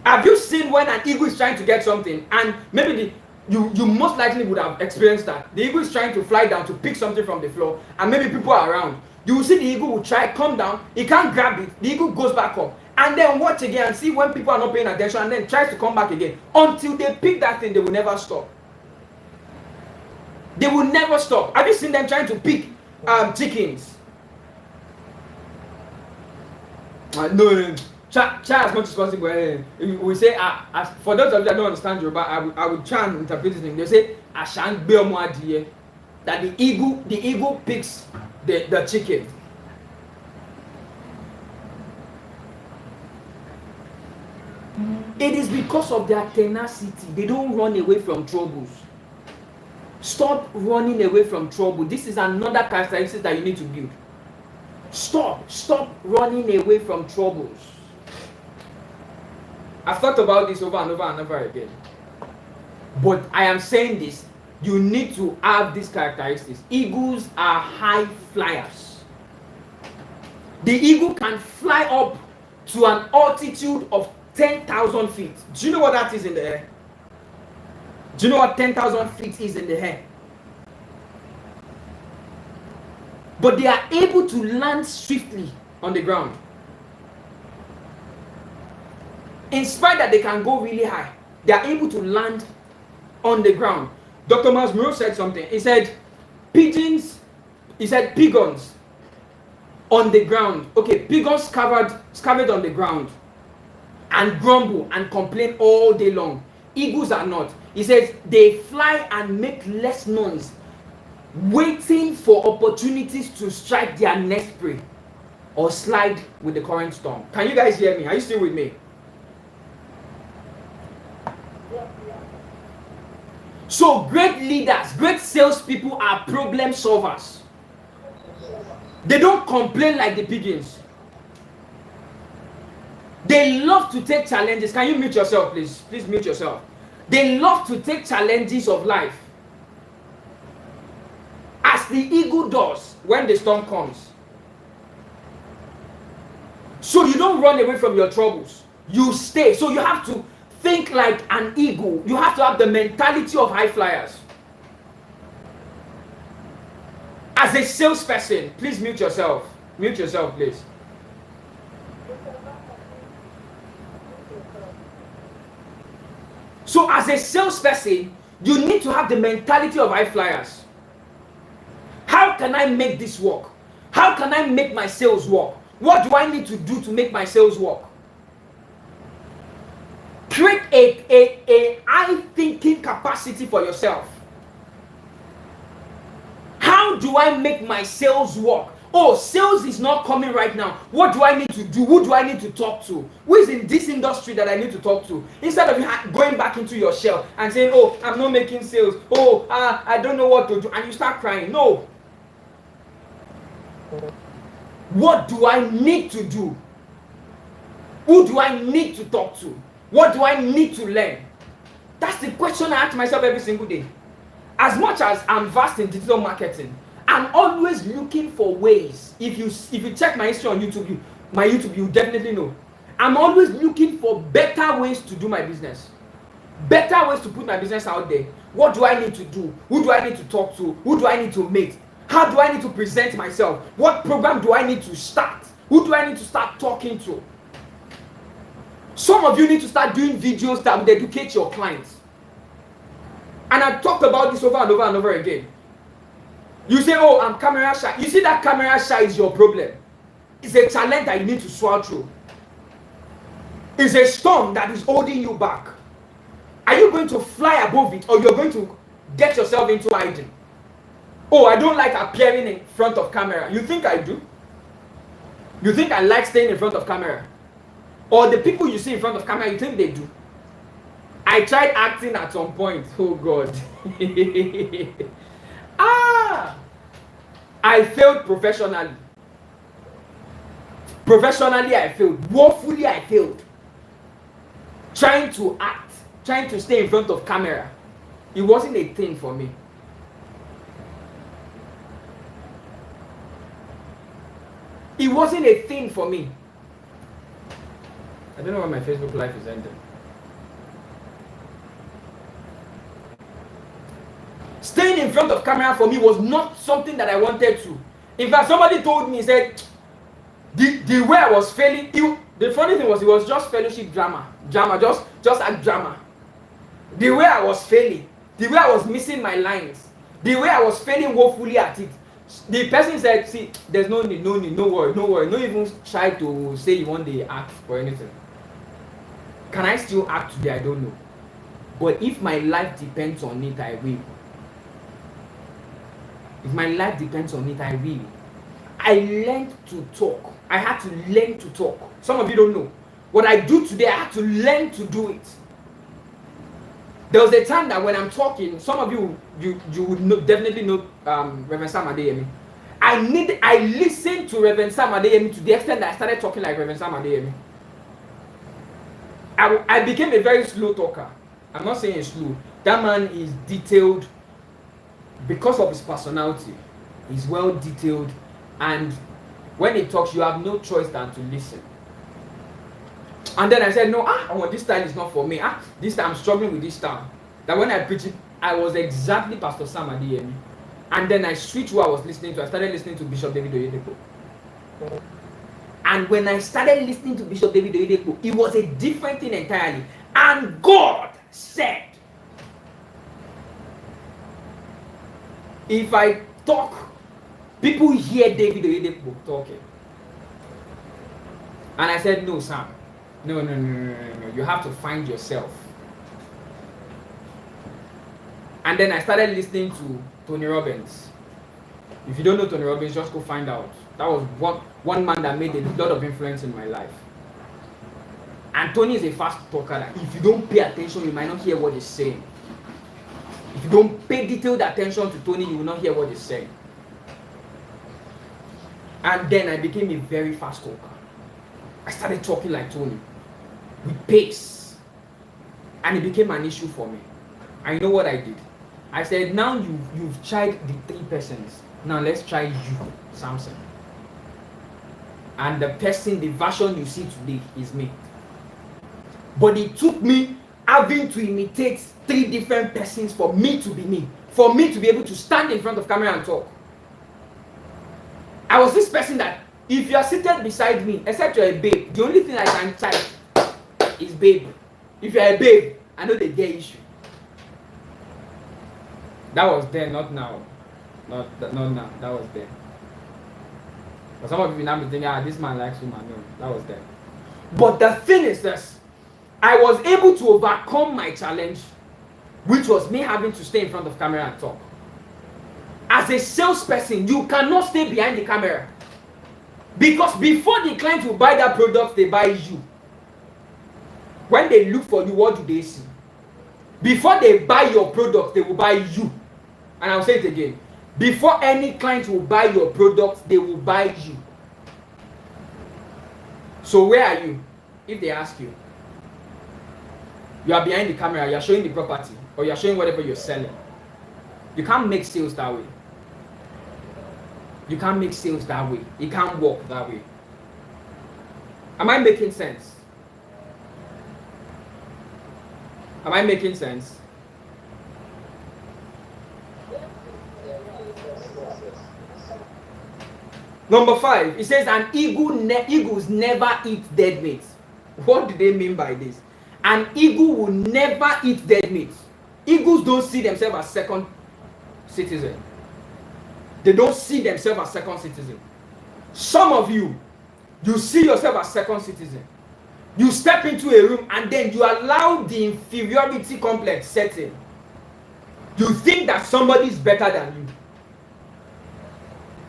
Have you seen when an eagle is trying to get something, and maybe you most likely would have experienced that. The eagle is trying to fly down to pick something from the floor, and maybe people are around. You will see the eagle will try, come down, he can't grab it, the eagle goes back up, and then watch again and see when people are not paying attention, and then tries to come back again. Until they pick that thing, they will never stop. They will never stop. Have you seen them trying to pick chickens? No. Try as much as possible. We say, for those of you that don't understand Yoruba, I will try and interpret this thing. They say, that the eagle picks the chicken. It is because of their tenacity. They don't run away from troubles. Stop running away from trouble. This is another characteristic that you need to build. Stop running away from troubles. I've thought about this over and over and over again. But I am saying this, you need to have these characteristics. Eagles are high flyers. The eagle can fly up to an altitude of 10,000 feet. Do you know what that is in the air? Do you know what 10,000 feet is in the air? But they are able to land swiftly on the ground. In spite that they can go really high, they are able to land on the ground. Dr. Miles Monroe said something. He said, pigons on the ground. Okay, pigons scavenge on the ground and grumble and complain all day long. Eagles are not. He says they fly and make less noise, waiting for opportunities to strike their next prey or slide with the current storm. Can you guys hear me? Are you still with me? So great leaders, great salespeople are problem solvers. They don't complain like the pigeons. They love to take challenges. Can you mute yourself, please? Please mute yourself. They love to take challenges of life, as the eagle does when the storm comes. So you don't run away from your troubles. You stay. So you have to think like an eagle. You have to have the mentality of high flyers. As a salesperson, please mute yourself. Mute yourself, please. So as a salesperson, you need to have the mentality of high flyers. How can I make this work? How can I make my sales work? What do I need to do to make my sales work? Create a high thinking capacity for yourself. How do I make my sales work? Oh, sales is not coming right now. What do I need to do? Who do I need to talk to? Who is in this industry that I need to talk to? Instead of going back into your shell and saying, oh, I'm not making sales. Oh, I don't know what to do. And you start crying. No. What do I need to do? Who do I need to talk to? What do I need to learn? That's the question I ask myself every single day. As much as I'm vast in digital marketing, I'm always looking for ways. If you check my history on YouTube, you definitely know. I'm always looking for better ways to do my business. Better ways to put my business out there. What do I need to do? Who do I need to talk to? Who do I need to meet? How do I need to present myself? What program do I need to start? Who do I need to start talking to? Some of you need to start doing videos that would educate your clients. And I've talked about this over and over and over again. You say, oh, I'm camera shy. You see that camera shy is your problem. It's a challenge that you need to swallow through. It's a storm that is holding you back. Are you going to fly above it, or you're going to get yourself into hiding? Oh, I don't like appearing in front of camera. You think I do? You think I like staying in front of camera? Or the people you see in front of camera, you think they do? I tried acting at some point. Oh God. I failed professionally. Professionally, I failed. Woefully, I failed. Trying to act, trying to stay in front of camera, it wasn't a thing for me. It wasn't a thing for me. I don't know why my Facebook life is ending. Staying in front of camera for me was not something that I wanted to. In fact, somebody told me, said, the way I was failing, the funny thing was, it was just fellowship drama, just act drama. The way I was failing, the way I was missing my lines, the way I was failing woefully at it. The person said, see, there's no need, no worry, no even try to say you want the act or anything. Can I still act today? I don't know. But if my life depends on it, I will. If my life depends on it, I will. I learned to talk. I had to learn to talk. Some of you don't know. What I do today, I had to learn to do it. There was a time that when I'm talking, some of you would know, definitely know Reverend Sam Adeyemi. I listened to Reverend Sam Adeyemi to the extent that I started talking like Reverend Sam Adeyemi. I became a very slow talker. I'm not saying it's slow. That man is detailed because of his personality. He's well detailed, and when he talks, you have no choice than to listen. And then I said, no, this style is not for me. This time I'm struggling with this style. That when I preach it, I was exactly Pastor Sam Adeyemi. And then I switched who I was listening to. I started listening to Bishop David Oyedepo. And when I started listening to Bishop David Oyedepo, it was a different thing entirely. And God said, if I talk, people hear David Oyedepo talking. And I said, no, Sam. No. You have to find yourself. And then I started listening to Tony Robbins. If you don't know Tony Robbins, just go find out. That was one man that made a lot of influence in my life. And Tony is a fast talker. That if you don't pay attention, you might not hear what he's saying. If you don't pay detailed attention to Tony, you will not hear what he's saying. And then I became a very fast talker. I started talking like Tony, with pace. And it became an issue for me. I know what I did. I said, now you've tried the 3 persons. Now let's try you, Samson. And the version you see today is me. But it took me having to imitate 3 different persons for me to be me. For me to be able to stand in front of camera and talk. I was this person that, if you are seated beside me, except you're a babe, the only thing I can type is babe. If you're a babe, I know the gay issue. That was there, not now. Not now. That was there. But some of you now be thinking, this man likes women. No, that was there. But the thing is this, I was able to overcome my challenge, which was me having to stay in front of camera and talk. As a salesperson, you cannot stay behind the camera. Because before the client will buy that product, they buy you. When they look for you, what do they see? Before they buy your product, they will buy you. And I'll say it again. Before any client will buy your product, they will buy you. So where are you? If they ask you, you are behind the camera, you are showing the property, or you are showing whatever you're selling. You can't make sales that way. You can't make sales that way. It can't work that way. Am I making sense? Am I making sense? Number 5, it says an eagles never eat dead meat. What do they mean by this? An eagle will never eat dead meat. Eagles don't see themselves as second citizen. They don't see themselves as second citizen. Some of you see yourself as second citizen. You step into a room and then you allow the inferiority complex set in. You think that somebody is better than you.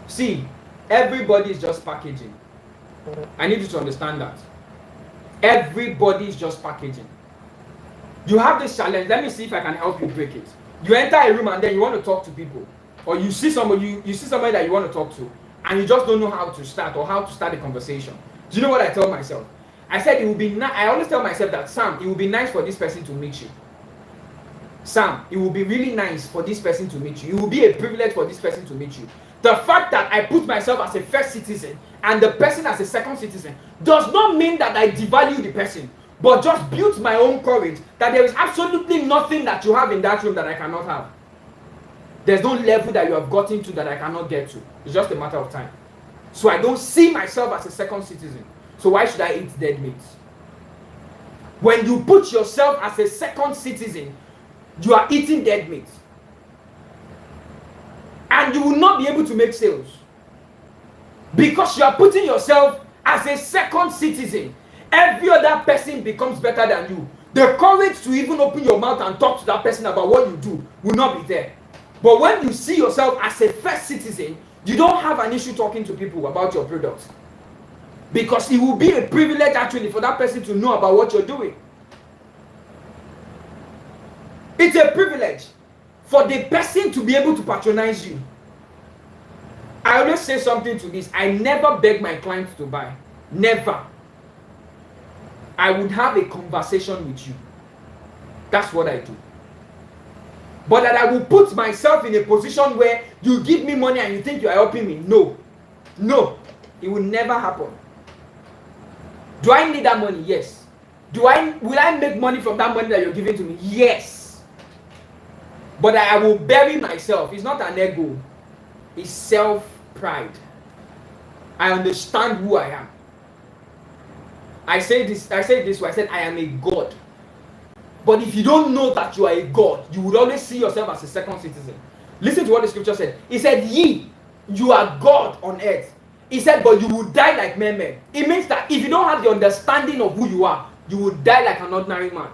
See, everybody is just packaging. I need you to understand that. Everybody is just packaging. You have this challenge. Let me see if I can help you break it. You enter a room and then you want to talk to people. Or you see somebody, you see somebody that you want to talk to, and you just don't know how to start or how to start a conversation. Do you know what I tell myself? I said it would be I always tell myself that, Sam, it would be nice for this person to meet you. Sam, it would be really nice for this person to meet you. It will be a privilege for this person to meet you. The fact that I put myself as a first citizen and the person as a second citizen does not mean that I devalue the person, but just build my own courage that there is absolutely nothing that you have in that room that I cannot have. There's no level that you have gotten to that I cannot get to. It's just a matter of time. So I don't see myself as a second citizen. So why should I eat dead meat? When you put yourself as a second citizen, you are eating dead meat. And you will not be able to make sales. Because you are putting yourself as a second citizen. Every other person becomes better than you. The courage to even open your mouth and talk to that person about what you do will not be there. But when you see yourself as a first citizen, you don't have an issue talking to people about your product. Because it will be a privilege actually for that person to know about what you're doing. It's a privilege for the person to be able to patronize you. I always say something to this. I never beg my clients to buy. Never. I would have a conversation with you. That's what I do. But that I will put myself in a position where you give me money and you think you are helping me. No. No. It will never happen. Do I need that money? Yes. Will I make money from that money that you're giving to me? Yes. But I will bury myself. It's not an ego. It's self-pride. I understand who I am. I said this way. I said I am a God. But if you don't know that you are a God, you would always see yourself as a second citizen. Listen to what the scripture said. It said, ye, you are God on earth. He said, but you will die like men. It means that if you don't have the understanding of who you are, you will die like an ordinary man.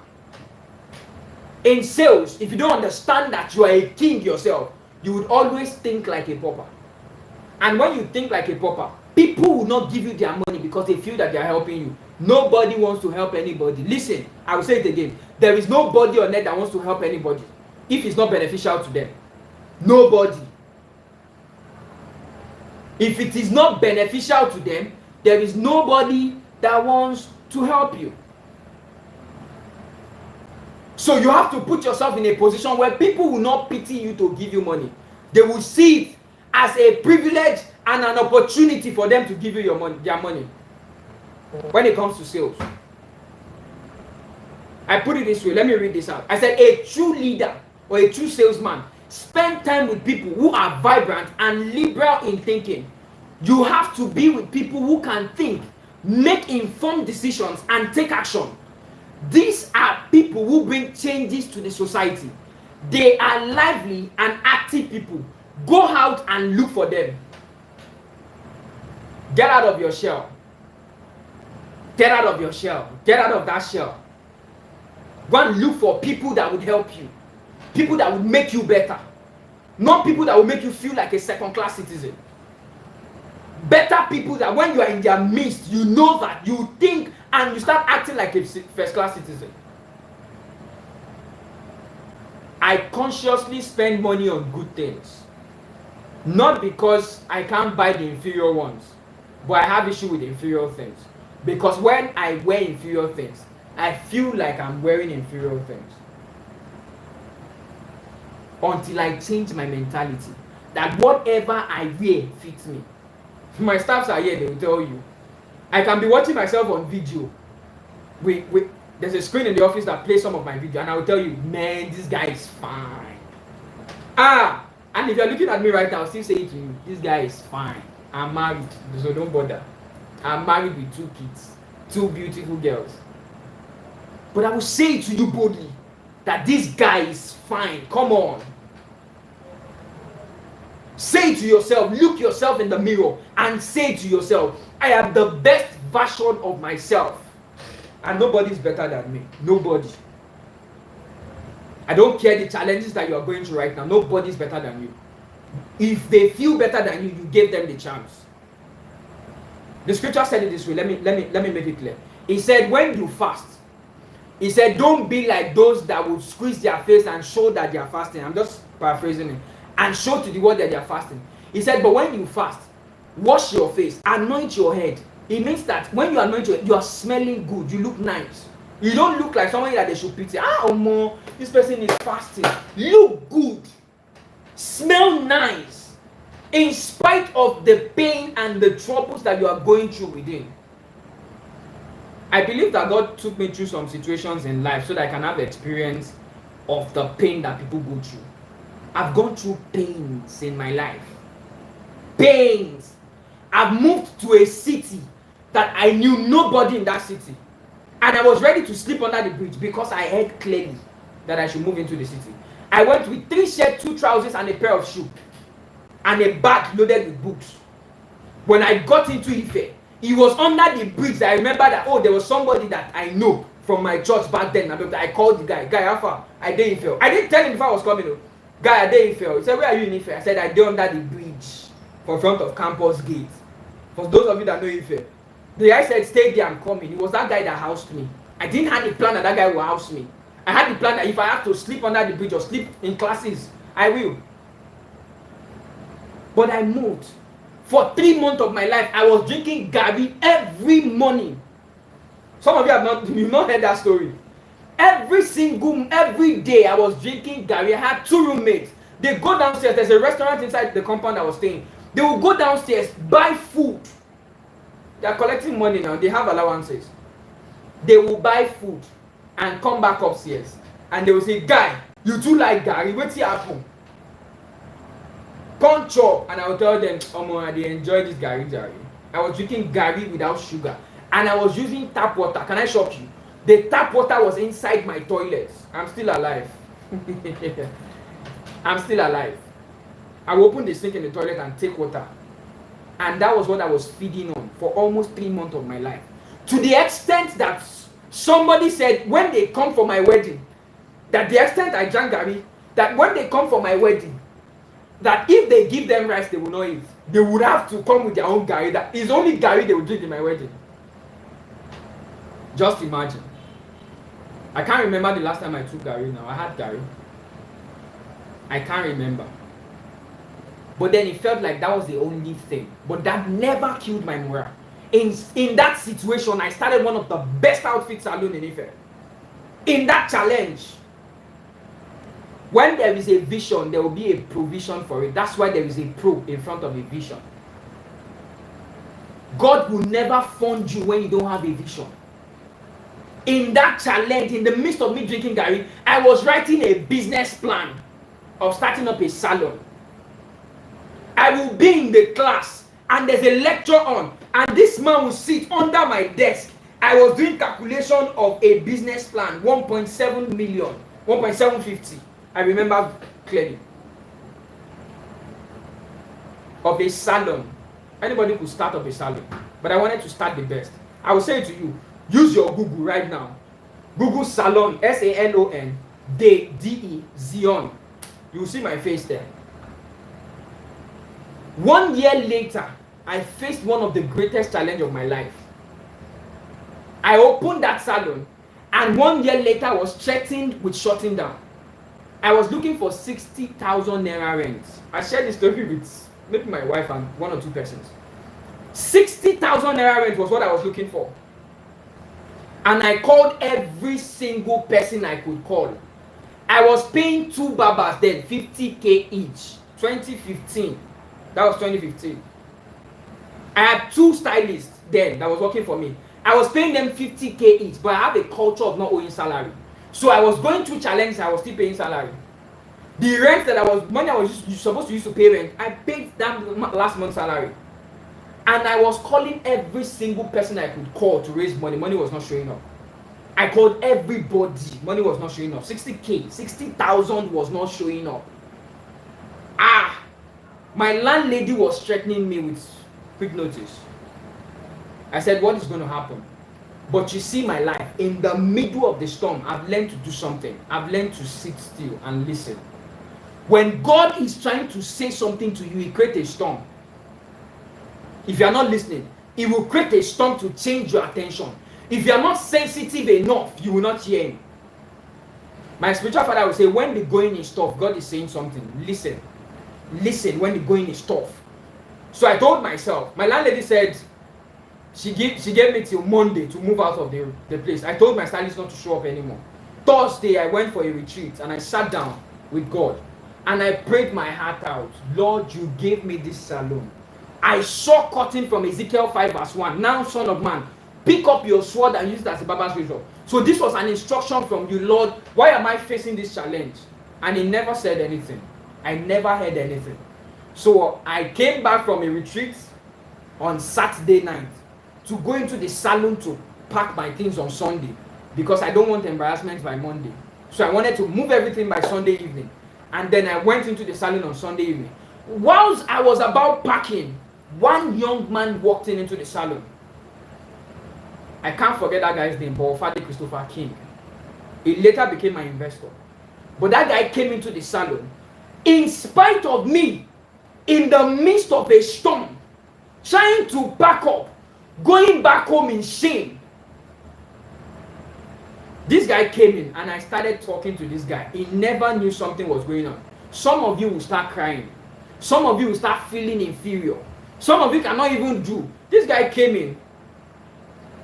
In sales, if you don't understand that you are a king yourself, you would always think like a pauper. And when you think like a pauper, people will not give you their money because they feel that they are helping you. Nobody wants to help anybody. Listen, I will say it again. There is nobody on earth that wants to help anybody if it's not beneficial to them. Nobody. If it is not beneficial to them, there is nobody that wants to help you. So you have to put yourself in a position where people will not pity you to give you money. They will see it as a privilege and an opportunity for them to give you their money. When it comes to sales, I put it this way. Let me read this out. I said a true leader or a true salesman spend time with people who are vibrant and liberal in thinking. You have to be with people who can think, make informed decisions, and take action. These are people who bring changes to the society. They are lively and active people. Go out and look for them. Get out of your shell. Get out of your shell. Get out of that shell. Go and look for people that would help you. People that would make you better. Not people that will make you feel like a second-class citizen. Better people that when you are in their midst, you know that you think and you start acting like a first-class citizen. I consciously spend money on good things. Not because I can't buy the inferior ones, but I have issue with inferior things. Because when I wear inferior things, I feel like I'm wearing inferior things. Until I change my mentality. That whatever I wear fits me. My staffs are here, they will tell you. I can be watching myself on video. There's a screen in the office that plays some of my video, and I will tell you, man, this guy is fine. And if you're looking at me right now, I'll still say to you, this guy is fine. I'm married, so don't bother. I'm married with 2 kids, 2 beautiful girls. But I will say to you boldly that this guy is fine. Come on. Say to yourself, look yourself in the mirror and say to yourself, I am the best version of myself. And nobody is better than me. Nobody. I don't care the challenges that you are going through right now. Nobody is better than you. If they feel better than you, you gave them the chance. The scripture said it this way. Let me make it clear. It said, when you fast, he said, don't be like those that would squeeze their face and show that they are fasting. I'm just paraphrasing it. And show to the world that they are fasting. He said, but when you fast, wash your face, anoint your head. It means that when you anoint your, you are smelling good, you look nice. You don't look like somebody that they should pity. Omo, this person is fasting. Look good. Smell nice. In spite of the pain and the troubles that you are going through within. I believe that God took me through some situations in life so that I can have experience of the pain that people go through. I've gone through pains in my life. Pains. I've moved to a city that I knew nobody in that city. And I was ready to sleep under the bridge because I heard clearly that I should move into the city. I went with 3 shirts, 2 trousers, and a pair of shoes. And a bag loaded with books. When I got into Ife, it was under the bridge. I remember that, there was somebody that I know from my church back then. I called the guy. Guy, how far? I did Ife. I didn't tell him if I was coming. Guy, I did Ife. He said, where are you in Ife? I said, I did under the bridge for front of campus gate. For those of you that know Ife. The guy said, stay there, I'm coming. It was that guy that housed me. I didn't have the plan that guy will house me. I had the plan that if I have to sleep under the bridge or sleep in classes, I will. But I moved. For 3 months of my life, I was drinking Gary every morning. Some of you you've not heard that story. Every day I was drinking Gary. I had 2 roommates. They go downstairs. There's a restaurant inside the compound I was staying. They will go downstairs, buy food. They are collecting money now. They have allowances. They will buy food and come back upstairs. And they will say, guy, you too like Gary. What's happen? Come chop. And I will tell them, they enjoy this Gary. I was drinking Gary without sugar. And I was using tap water. Can I shock you? The tap water was inside my toilet. I'm still alive. I'm still alive. I will open the sink in the toilet and take water. And that was what I was feeding on for almost 3 months of my life. To the extent that somebody said when they come for my wedding, that the extent I drank Gary, that when they come for my wedding, that if they give them rice, they will not eat. They would have to come with their own Gary. That is only Gary they will drink in my wedding. Just imagine. I can't remember the last time I took Gary now. I had Gary. I can't remember. But then it felt like that was the only thing. But that never killed my morale. In that situation, I started one of the best outfit salon in Ife. In that challenge, when there is a vision, there will be a provision for it. That's why there is a pro in front of a vision. God will never fund you when you don't have a vision. In that challenge, in the midst of me drinking Gary, I was writing a business plan of starting up a salon. I will be in the class and there's a lecture on, and this man will sit under my desk. I was doing calculation of a business plan, 1.7 million, 1.750. I remember clearly. Of a salon. Anybody could start up a salon, but I wanted to start the best. I will say it to you, use your Google right now. Google salon, S-A-L-O-N, D-E, Zion. You will see my face there. 1 year later, I faced one of the greatest challenges of my life. I opened that salon, and 1 year later, I was threatened with shutting down. I was looking for 60,000 naira rent. I shared this story with maybe my wife and 1 or 2 persons. 60,000 naira rent was what I was looking for. And I called every single person I could call. I was paying 2 barbers then, 50K each. 2015. That was 2015. I had 2 stylists then that was working for me. I was paying them 50K each, but I have a culture of not owing salary. So I was going through challenges, I was still paying salary. The rent that money I was supposed to use to pay rent, I paid them last month's salary. And I was calling every single person I could call to raise money. Money was not showing up. I called everybody. Money was not showing up. 60K, 60,000 was not showing up. My landlady was threatening me with quick notice. I said, what is going to happen? But you see my life, in the middle of the storm, I've learned to do something. I've learned to sit still and listen. When God is trying to say something to you, He creates a storm. If you are not listening, He will create a storm to change your attention. If you are not sensitive enough, you will not hear Him. My spiritual father will say, when the going is tough, God is saying something. Listen. Listen when the going is tough. So I told myself, my landlady said, She gave me till Monday to move out of the place. I told my stylist not to show up anymore. Thursday, I went for a retreat and I sat down with God and I prayed my heart out. Lord, you gave me this salon. I saw cutting from Ezekiel 5 verse 1. Now, son of man, pick up your sword and use it as a barber's razor. So this was an instruction from you, Lord. Why am I facing this challenge? And he never said anything. I never heard anything. So I came back from a retreat on Saturday night to go into the salon to pack my things on Sunday because I don't want embarrassment by Monday. So I wanted to move everything by Sunday evening. And then I went into the salon on Sunday evening. Whilst I was about packing, one young man walked into the salon. I can't forget that guy's name, but Father Christopher King. He later became my investor. But that guy came into the salon in spite of me, in the midst of a storm, trying to pack up, going back home in shame. This guy came in and I started talking to this guy. He never knew something was going on. Some of you will start crying. Some of you will start feeling inferior. Some of you cannot even do. This guy came in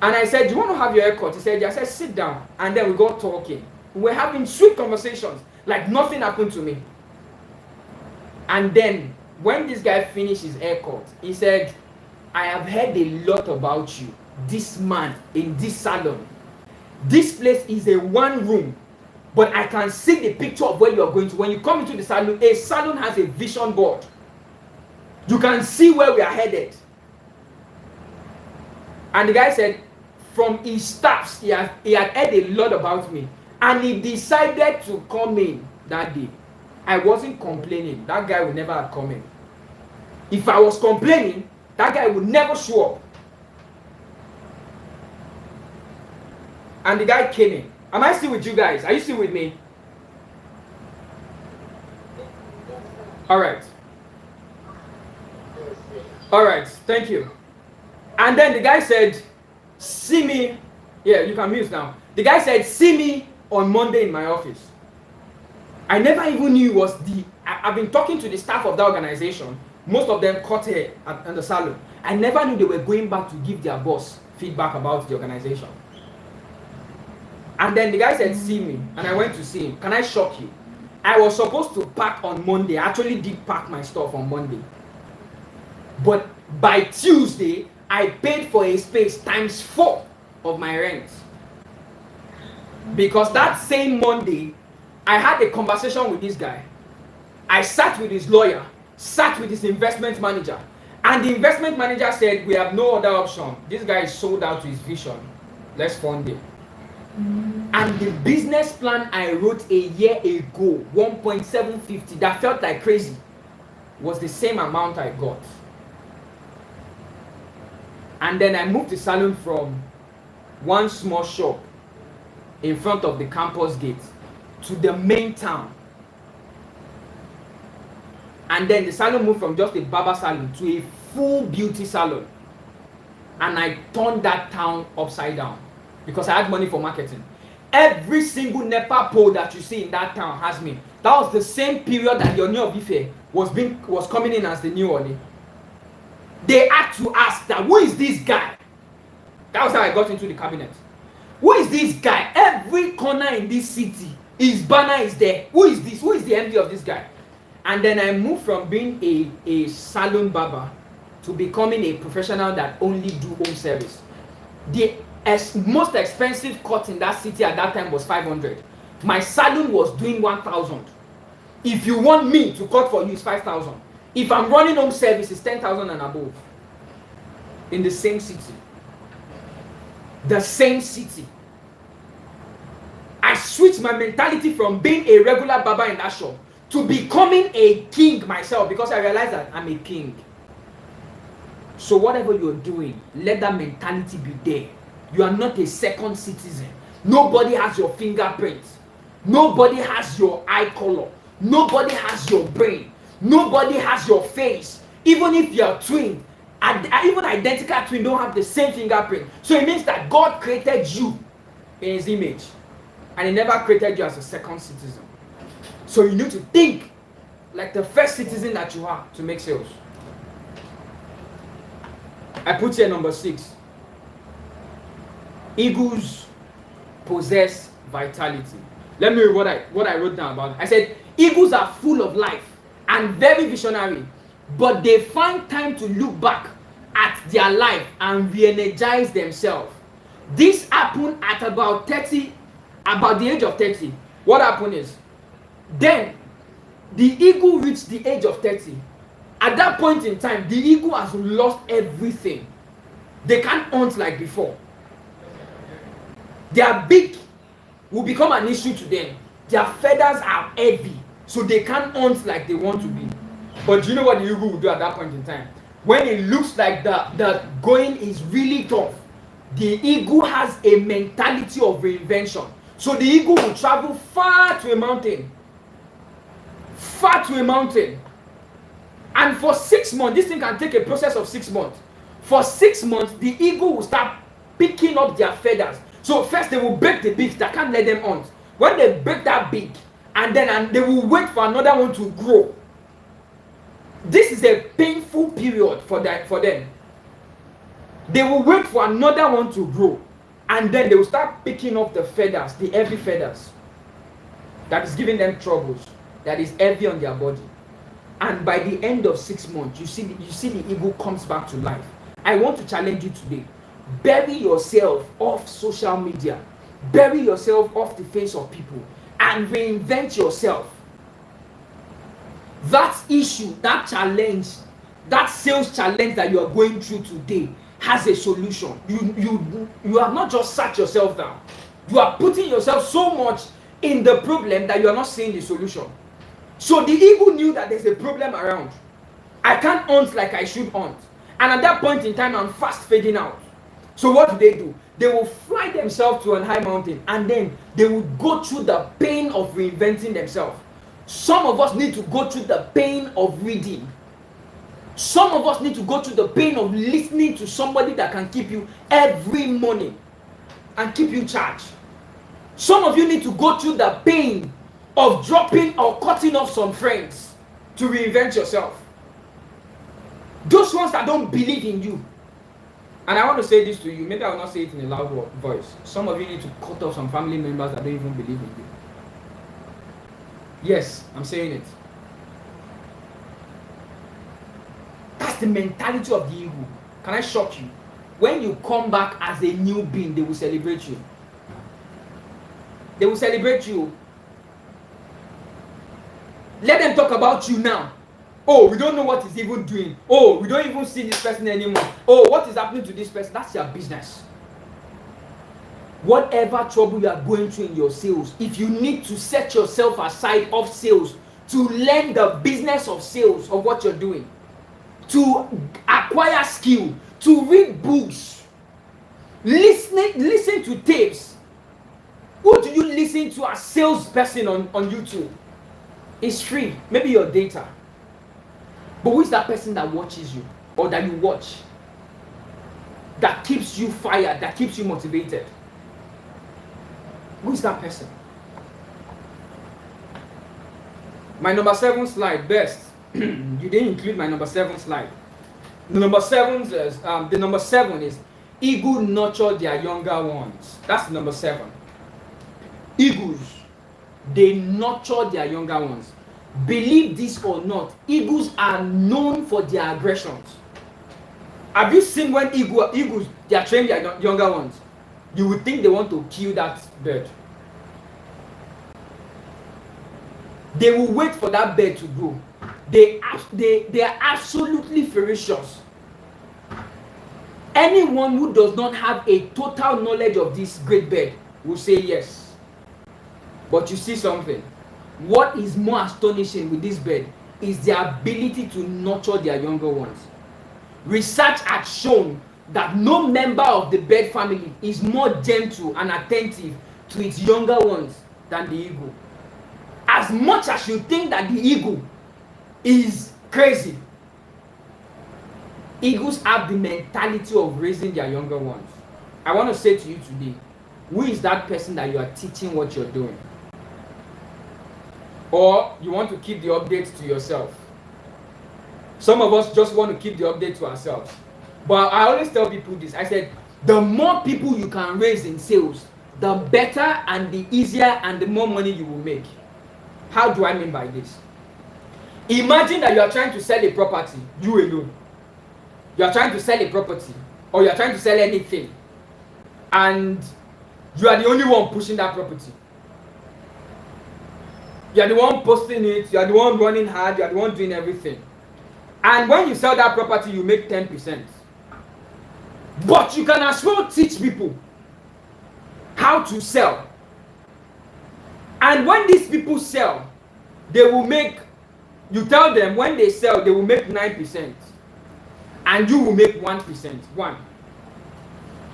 and I said, do you want to have your haircut? He said, yeah. I said, sit down. And then we got talking. We were having sweet conversations like nothing happened to me. And then when this guy finished his haircut, he said, I have heard a lot about you. This man in this salon. This place is a one room, but I can see the picture of where you are going to. When you come into the salon, a salon has a vision board. You can see where we are headed. And the guy said, from his staffs, he had heard a lot about me. And he decided to come in that day. I wasn't complaining. That guy would never have come in. If I was complaining, that guy would never show up. And the guy came in. Am I still with you guys? Are you still with me? Alright. Alright, thank you. And then the guy said, see me. Yeah, you can mute now. The guy said, see me on Monday in my office. I never even knew it was I've been talking to the staff of the organization. Most of them cut hair at the salon. I never knew they were going back to give their boss feedback about the organization. And then the guy said, see me. And I went to see him. Can I shock you? I was supposed to pack on Monday. I actually did pack my stuff on Monday. But by Tuesday, I paid for a space times 4 of my rent. Because that same Monday, I had a conversation with this guy. I sat with his lawyer, sat with his investment manager. And the investment manager said, we have no other option. This guy is sold out to his vision. Let's fund him. And the business plan I wrote a year ago, 1.750, that felt like crazy, was the same amount I got. And then I moved the salon from one small shop in front of the campus gate to the main town. And then the salon moved from just a barber salon to a full beauty salon. And I turned that town upside down because I had money for marketing. Every single NEPA pole that you see in that town has me. That was the same period that the Oni of Ife was coming in as the new Oni. They had to ask that, who is this guy? That was how I got into the cabinet. Who is this guy? Every corner in this city, his banner is there. Who is this? Who is the MD of this guy? And then I moved from being a salon barber to becoming a professional that only do home service. The most expensive cut in that city at that time was 500. My salon was doing 1,000. If you want me to cut for you, it's 5,000. If I'm running home service, it's 10,000 and above. In the same city. The same city. I switched my mentality from being a regular barber in that shop to becoming a king myself because I realized that I'm a king. So whatever you're doing, let that mentality be there. You are not a second citizen. Nobody has your fingerprint. Nobody has your eye color. Nobody has your brain. Nobody has your face. Even if you're twin, even identical twin don't have the same fingerprint. So it means that God created you in his image. And he never created you as a second citizen. So you need to think like the first citizen that you are to make sales. I put here number 6. Eagles possess vitality. Let me read what I wrote down about it. I said, eagles are full of life and very visionary, but they find time to look back at their life and re-energize themselves. This happened at about the age of 30. What happened is, then the eagle reached the age of 30. At that point in time, the eagle has lost everything. They can't hunt like before. Their beak will become an issue to them. Their feathers are heavy, so they can't hunt like they want to be. But do you know what the eagle will do at that point in time? When it looks like the going is really tough, the eagle has a mentality of reinvention. So the eagle will travel far to a mountain. And for 6 months, this thing can take a process of 6 months. For 6 months, the eagle will start picking up their feathers. So first they will break the beak that can't let them hunt. When they break that beak, and they will wait for another one to grow. This is a painful period for them. They will wait for another one to grow, and then they will start picking up the feathers, the heavy feathers that is giving them troubles, that is heavy on their body. And by the end of 6 months, you see the eagle comes back to life. I want to challenge you today. Bury yourself off social media. Bury yourself off the face of people and reinvent yourself. That issue, that challenge, that sales challenge that you are going through today has a solution. You have not just sat yourself down. You are putting yourself so much in the problem that you are not seeing the solution. So the eagle knew that there's a problem around. I can't hunt like I should hunt. And at that point in time, I'm fast fading out. So what do? They will fly themselves to a high mountain, and then they will go through the pain of reinventing themselves. Some of us need to go through the pain of reading. Some of us need to go through the pain of listening to somebody that can keep you every morning and keep you charged. Some of you need to go through the pain of dropping or cutting off some friends to reinvent yourself. Those ones that don't believe in you. And I want to say this to you. Maybe I will not say it in a loud voice. Some of you need to cut off some family members that don't even believe in you. Yes, I'm saying it. That's the mentality of the eagle. Can I shock you? When you come back as a new being, they will celebrate you. They will celebrate you. Let them talk about you now. Oh, we don't know what he's even doing. Oh, we don't even see this person anymore. Oh, what is happening to this person? That's your business. Whatever trouble you are going through in your sales, if you need to set yourself aside of sales to learn the business of sales, of what you're doing, to acquire skill, to read books, listen to tapes. Who do you listen to as salesperson on YouTube? It's free. Maybe your data. But who is that person that watches you or that you watch? That keeps you fired, that keeps you motivated? Who is that person? My number 7 slide, best. You didn't include my number 7 slide. The number 7 is eagle nurture their younger ones. That's number 7. Eagles, they nurture their younger ones. Believe this or not, eagles are known for their aggressions. Have you seen when eagles they are training their younger ones? You would think they want to kill that bird. They will wait for that bird to grow. They are absolutely ferocious. Anyone who does not have a total knowledge of this great bird will say yes. But you see something. What is more astonishing with this bird is their ability to nurture their younger ones. Research has shown that no member of the bird family is more gentle and attentive to its younger ones than the eagle. As much as you think that the eagle is crazy, eagles have the mentality of raising their younger ones. I want to say to you today, who is that person that you are teaching what you're doing? Or you want to keep the updates to yourself? Some of us just want to keep the update to ourselves. But I always tell people this. I said, The more people you can raise in sales, the better and the easier and the more money you will make. How do I mean by this? Imagine that you are trying to sell a property, you alone. You are trying to sell a property, or you are trying to sell anything, and you are the only one pushing that property. You are the one posting it, you are the one running hard, you are the one doing everything. And when you sell that property, you make 10%. But you can as well teach people how to sell. And when these people sell, they will make, you tell them when they sell, they will make 9%. And you will make 1%. One.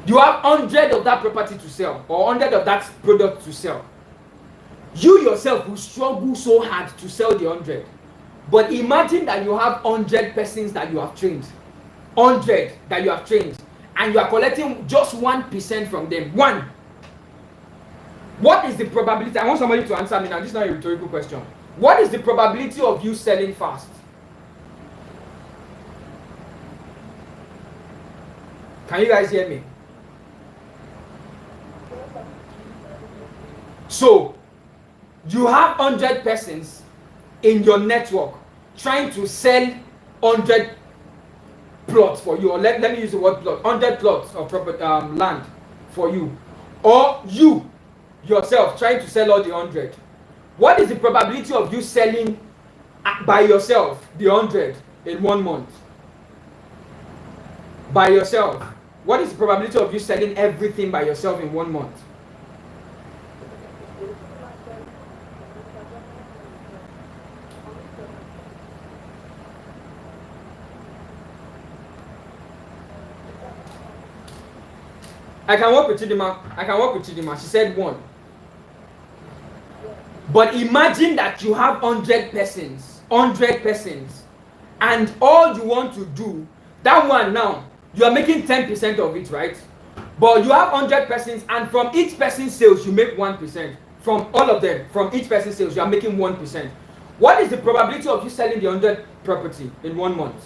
You have 100 of that property to sell, or 100 of that product to sell. You yourself will struggle so hard to sell the 100. But imagine that you have 100 persons that you have trained. 100 that you have trained. And you are collecting just 1% from them. One. What is the probability? I want somebody to answer me now. This is not a rhetorical question. What is the probability of you selling fast? Can you guys hear me? So, you have 100 persons in your network trying to sell 100 plots for you, or let me use the word plot, 100 plots of property, land for you, or you yourself trying to sell all the 100. What is the probability of you selling by yourself the 100 in 1 month? By yourself. What is the probability of you selling everything by yourself in 1 month? I can work with Chidima. She said 1. But imagine that you have 100 persons, and all you want to do, that one now, you are making 10% of it, right? But you have 100 persons, and from each person's sales, you make 1%. From all of them, from each person's sales, you are making 1%. What is the probability of you selling the 100 property in 1 month?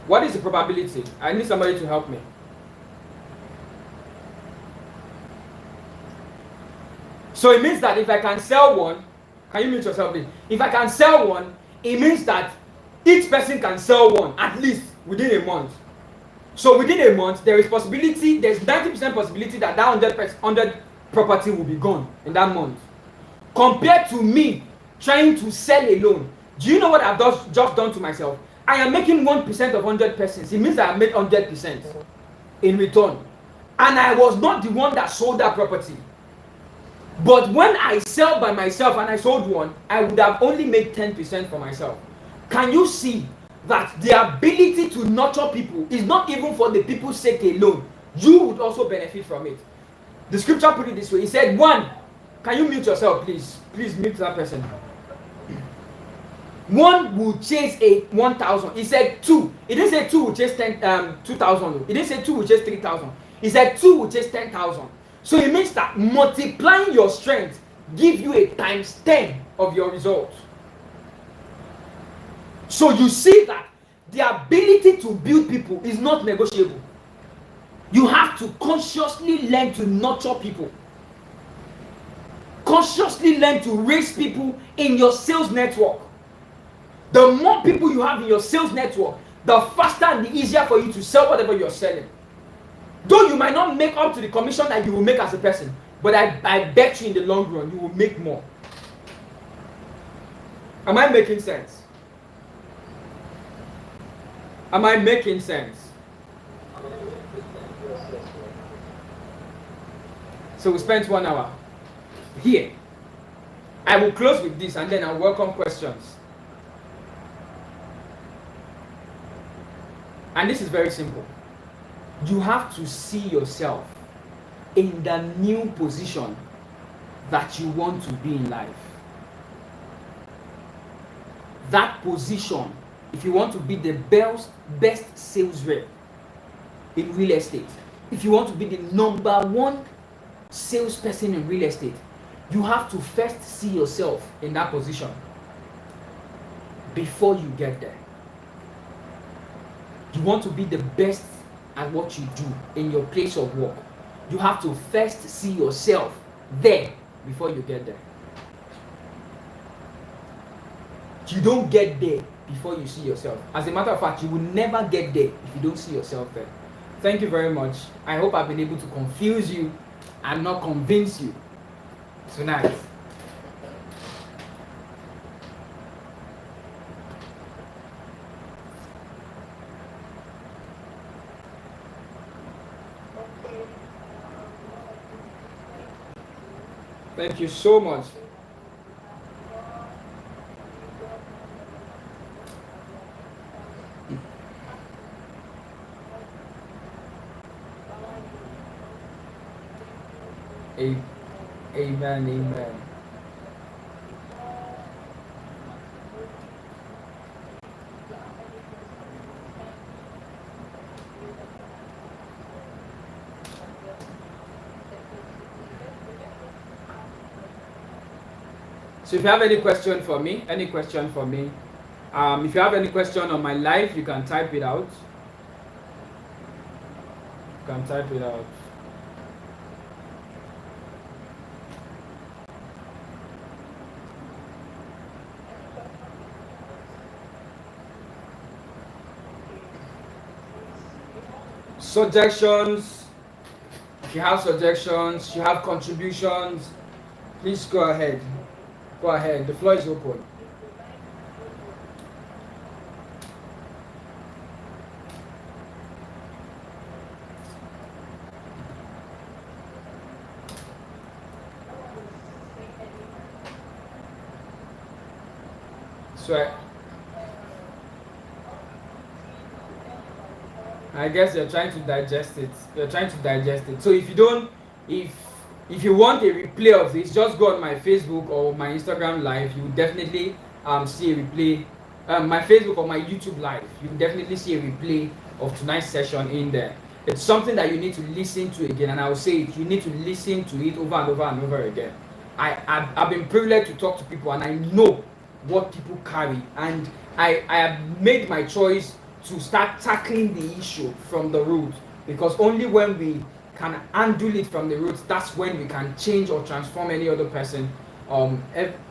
What is the probability? I need somebody to help me. So it means that if I can sell one, can you mute yourself please? If I can sell one, it means that each person can sell one at least within a month. So within a month, there's 90% possibility that 100 property will be gone in that month. Compared to me trying to sell alone. Do you know what I've just done to myself? I am making 1% of 100 persons. It means that I made 100% in return. And I was not the one that sold that property. But when I sell by myself and I sold one, I would have only made 10% for myself. Can you see that the ability to nurture people is not even for the people's sake alone? You would also benefit from it. The scripture put it this way. It said, 1. Can you mute yourself, please? Please mute that person. 1 will chase 1,000. He said 2. It didn't say 2 will chase 2,000. It didn't say 2 will chase 3,000. He said 2 will chase 10,000. So it means that multiplying your strength gives you a times 10 of your results. So you see that the ability to build people is not negotiable. You have to consciously learn to nurture people. Consciously learn to raise people in your sales network. The more people you have in your sales network, the faster and the easier for you to sell whatever you're selling. Though you might not make up to the commission that you will make as a person, but I bet you in the long run, you will make more. Am I making sense? Am I making sense? So we spent 1 hour here. I will close with this and then I'll welcome questions. And this is very simple. You have to see yourself in the new position that you want to be in life. That position, if you want to be the best sales rep in real estate, if you want to be the #1 salesperson in real estate, you have to first see yourself in that position before you get there. You want to be the best at what you do in your place of work. You have to first see yourself there before you get there. You don't get there before you see yourself. As a matter of fact, you will never get there if you don't see yourself there. Thank you very much. I hope I've been able to confuse you and not convince you tonight. Thank you so much. Amen, amen. So if you have any question for me, if you have any question on my life, you can type it out. Suggestions, if you have suggestions, you have contributions, please go ahead. The floor is open. So I guess you're trying to digest it. So if you want a replay of this, just go on my Facebook or my Instagram live. You will definitely see a replay. My Facebook or my YouTube live, you will definitely see a replay of tonight's session in there. It's something that you need to listen to again, and I will say it. You need to listen to it over and over and over again. I've been privileged to talk to people, and I know what people carry, and I have made my choice to start tackling the issue from the root, because only when we can undo it from the roots, that's when we can change or transform any other person,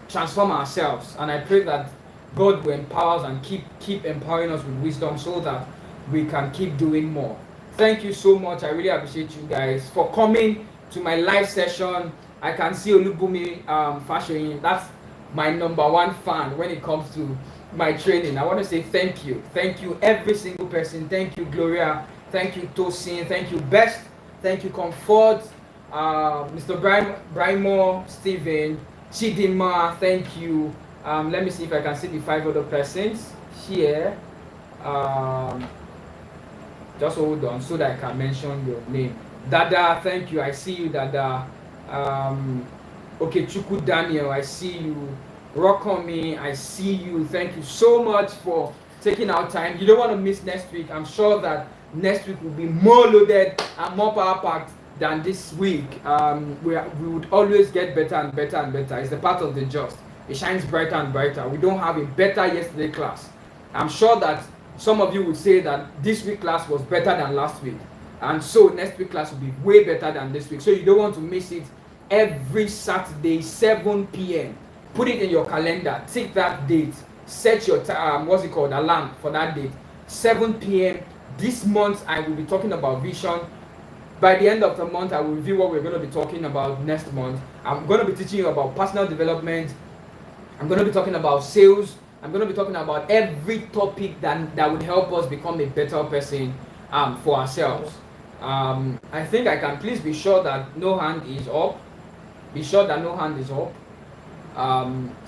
transform ourselves. And I pray that God will empower us and keep empowering us with wisdom so that we can keep doing more. Thank you so much. I really appreciate you guys for coming to my live session. I can see Olubumi Fashoyin. That's my #1 fan when it comes to my training. I want to say thank you every single person. Thank you Gloria, thank you Tosin, thank you Best, thank you Comfort, Mr. Brimo, Steven, Chidima, thank you. Let me see if I can see the 5 other persons here. Just hold on so that I can mention your name. Dada, thank you, I see you Dada. Okay, Chuku Daniel, I see you. Rock on me, I see you. Thank you so much for taking our time. You don't want to miss next week. I'm sure that next week will be more loaded and more power packed than this week. We would always get better and better and better. It's the path of the just. It shines brighter and brighter. We don't have a better yesterday class. I'm sure that some of you would say that this week class was better than last week, and so next week class will be way better than this week. So you don't want to miss it. Every Saturday 7 p.m. Put it in your calendar. Take that date. Set your alarm for that date. 7 p.m. This month I will be talking about vision. By the end of the month I will review what we're going to be talking about next month. I'm going to be teaching you about personal development. I'm going to be talking about sales. I'm going to be talking about every topic that would help us become a better person for ourselves. I think I can please be sure that no hand is up.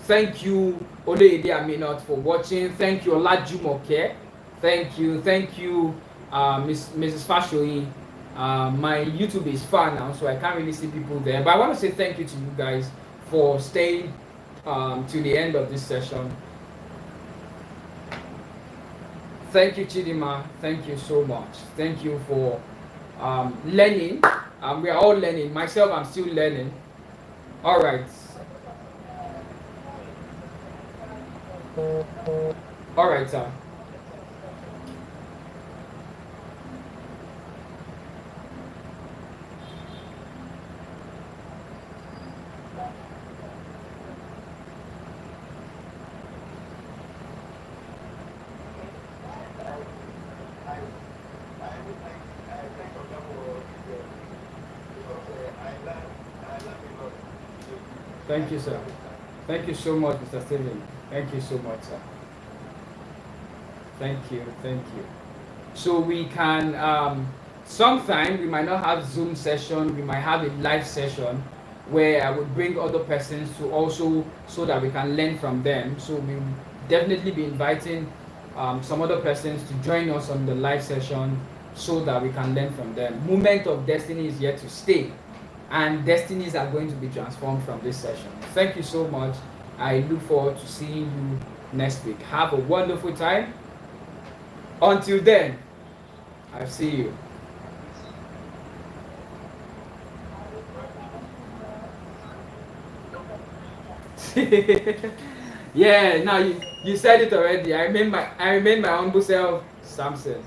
Thank you Oleide Aminat for watching. Thank you Olajumoke. Thank you Mrs. Fashoyi. My YouTube is far now, so I can't really see people there, but I want to say thank you to you guys for staying to the end of this session. Thank you Chidima, thank you so much. Thank you for learning. We are all learning. Myself, I'm still learning. All right, sir. Thank you, sir. Thank you so much, Mr. Steven. Thank you so much, sir. Thank you. Thank you. So we can, sometime we might not have Zoom session, we might have a live session where I would bring other persons to also, so that we can learn from them. So we'll definitely be inviting some other persons to join us on the live session so that we can learn from them. Moment of destiny is yet to stay, and destinies are going to be transformed from this session. Thank you so much. I look forward to seeing you next week. Have a wonderful time. Until then, I'll see you. Yeah, now you said it already. I remain my humble self, Samson.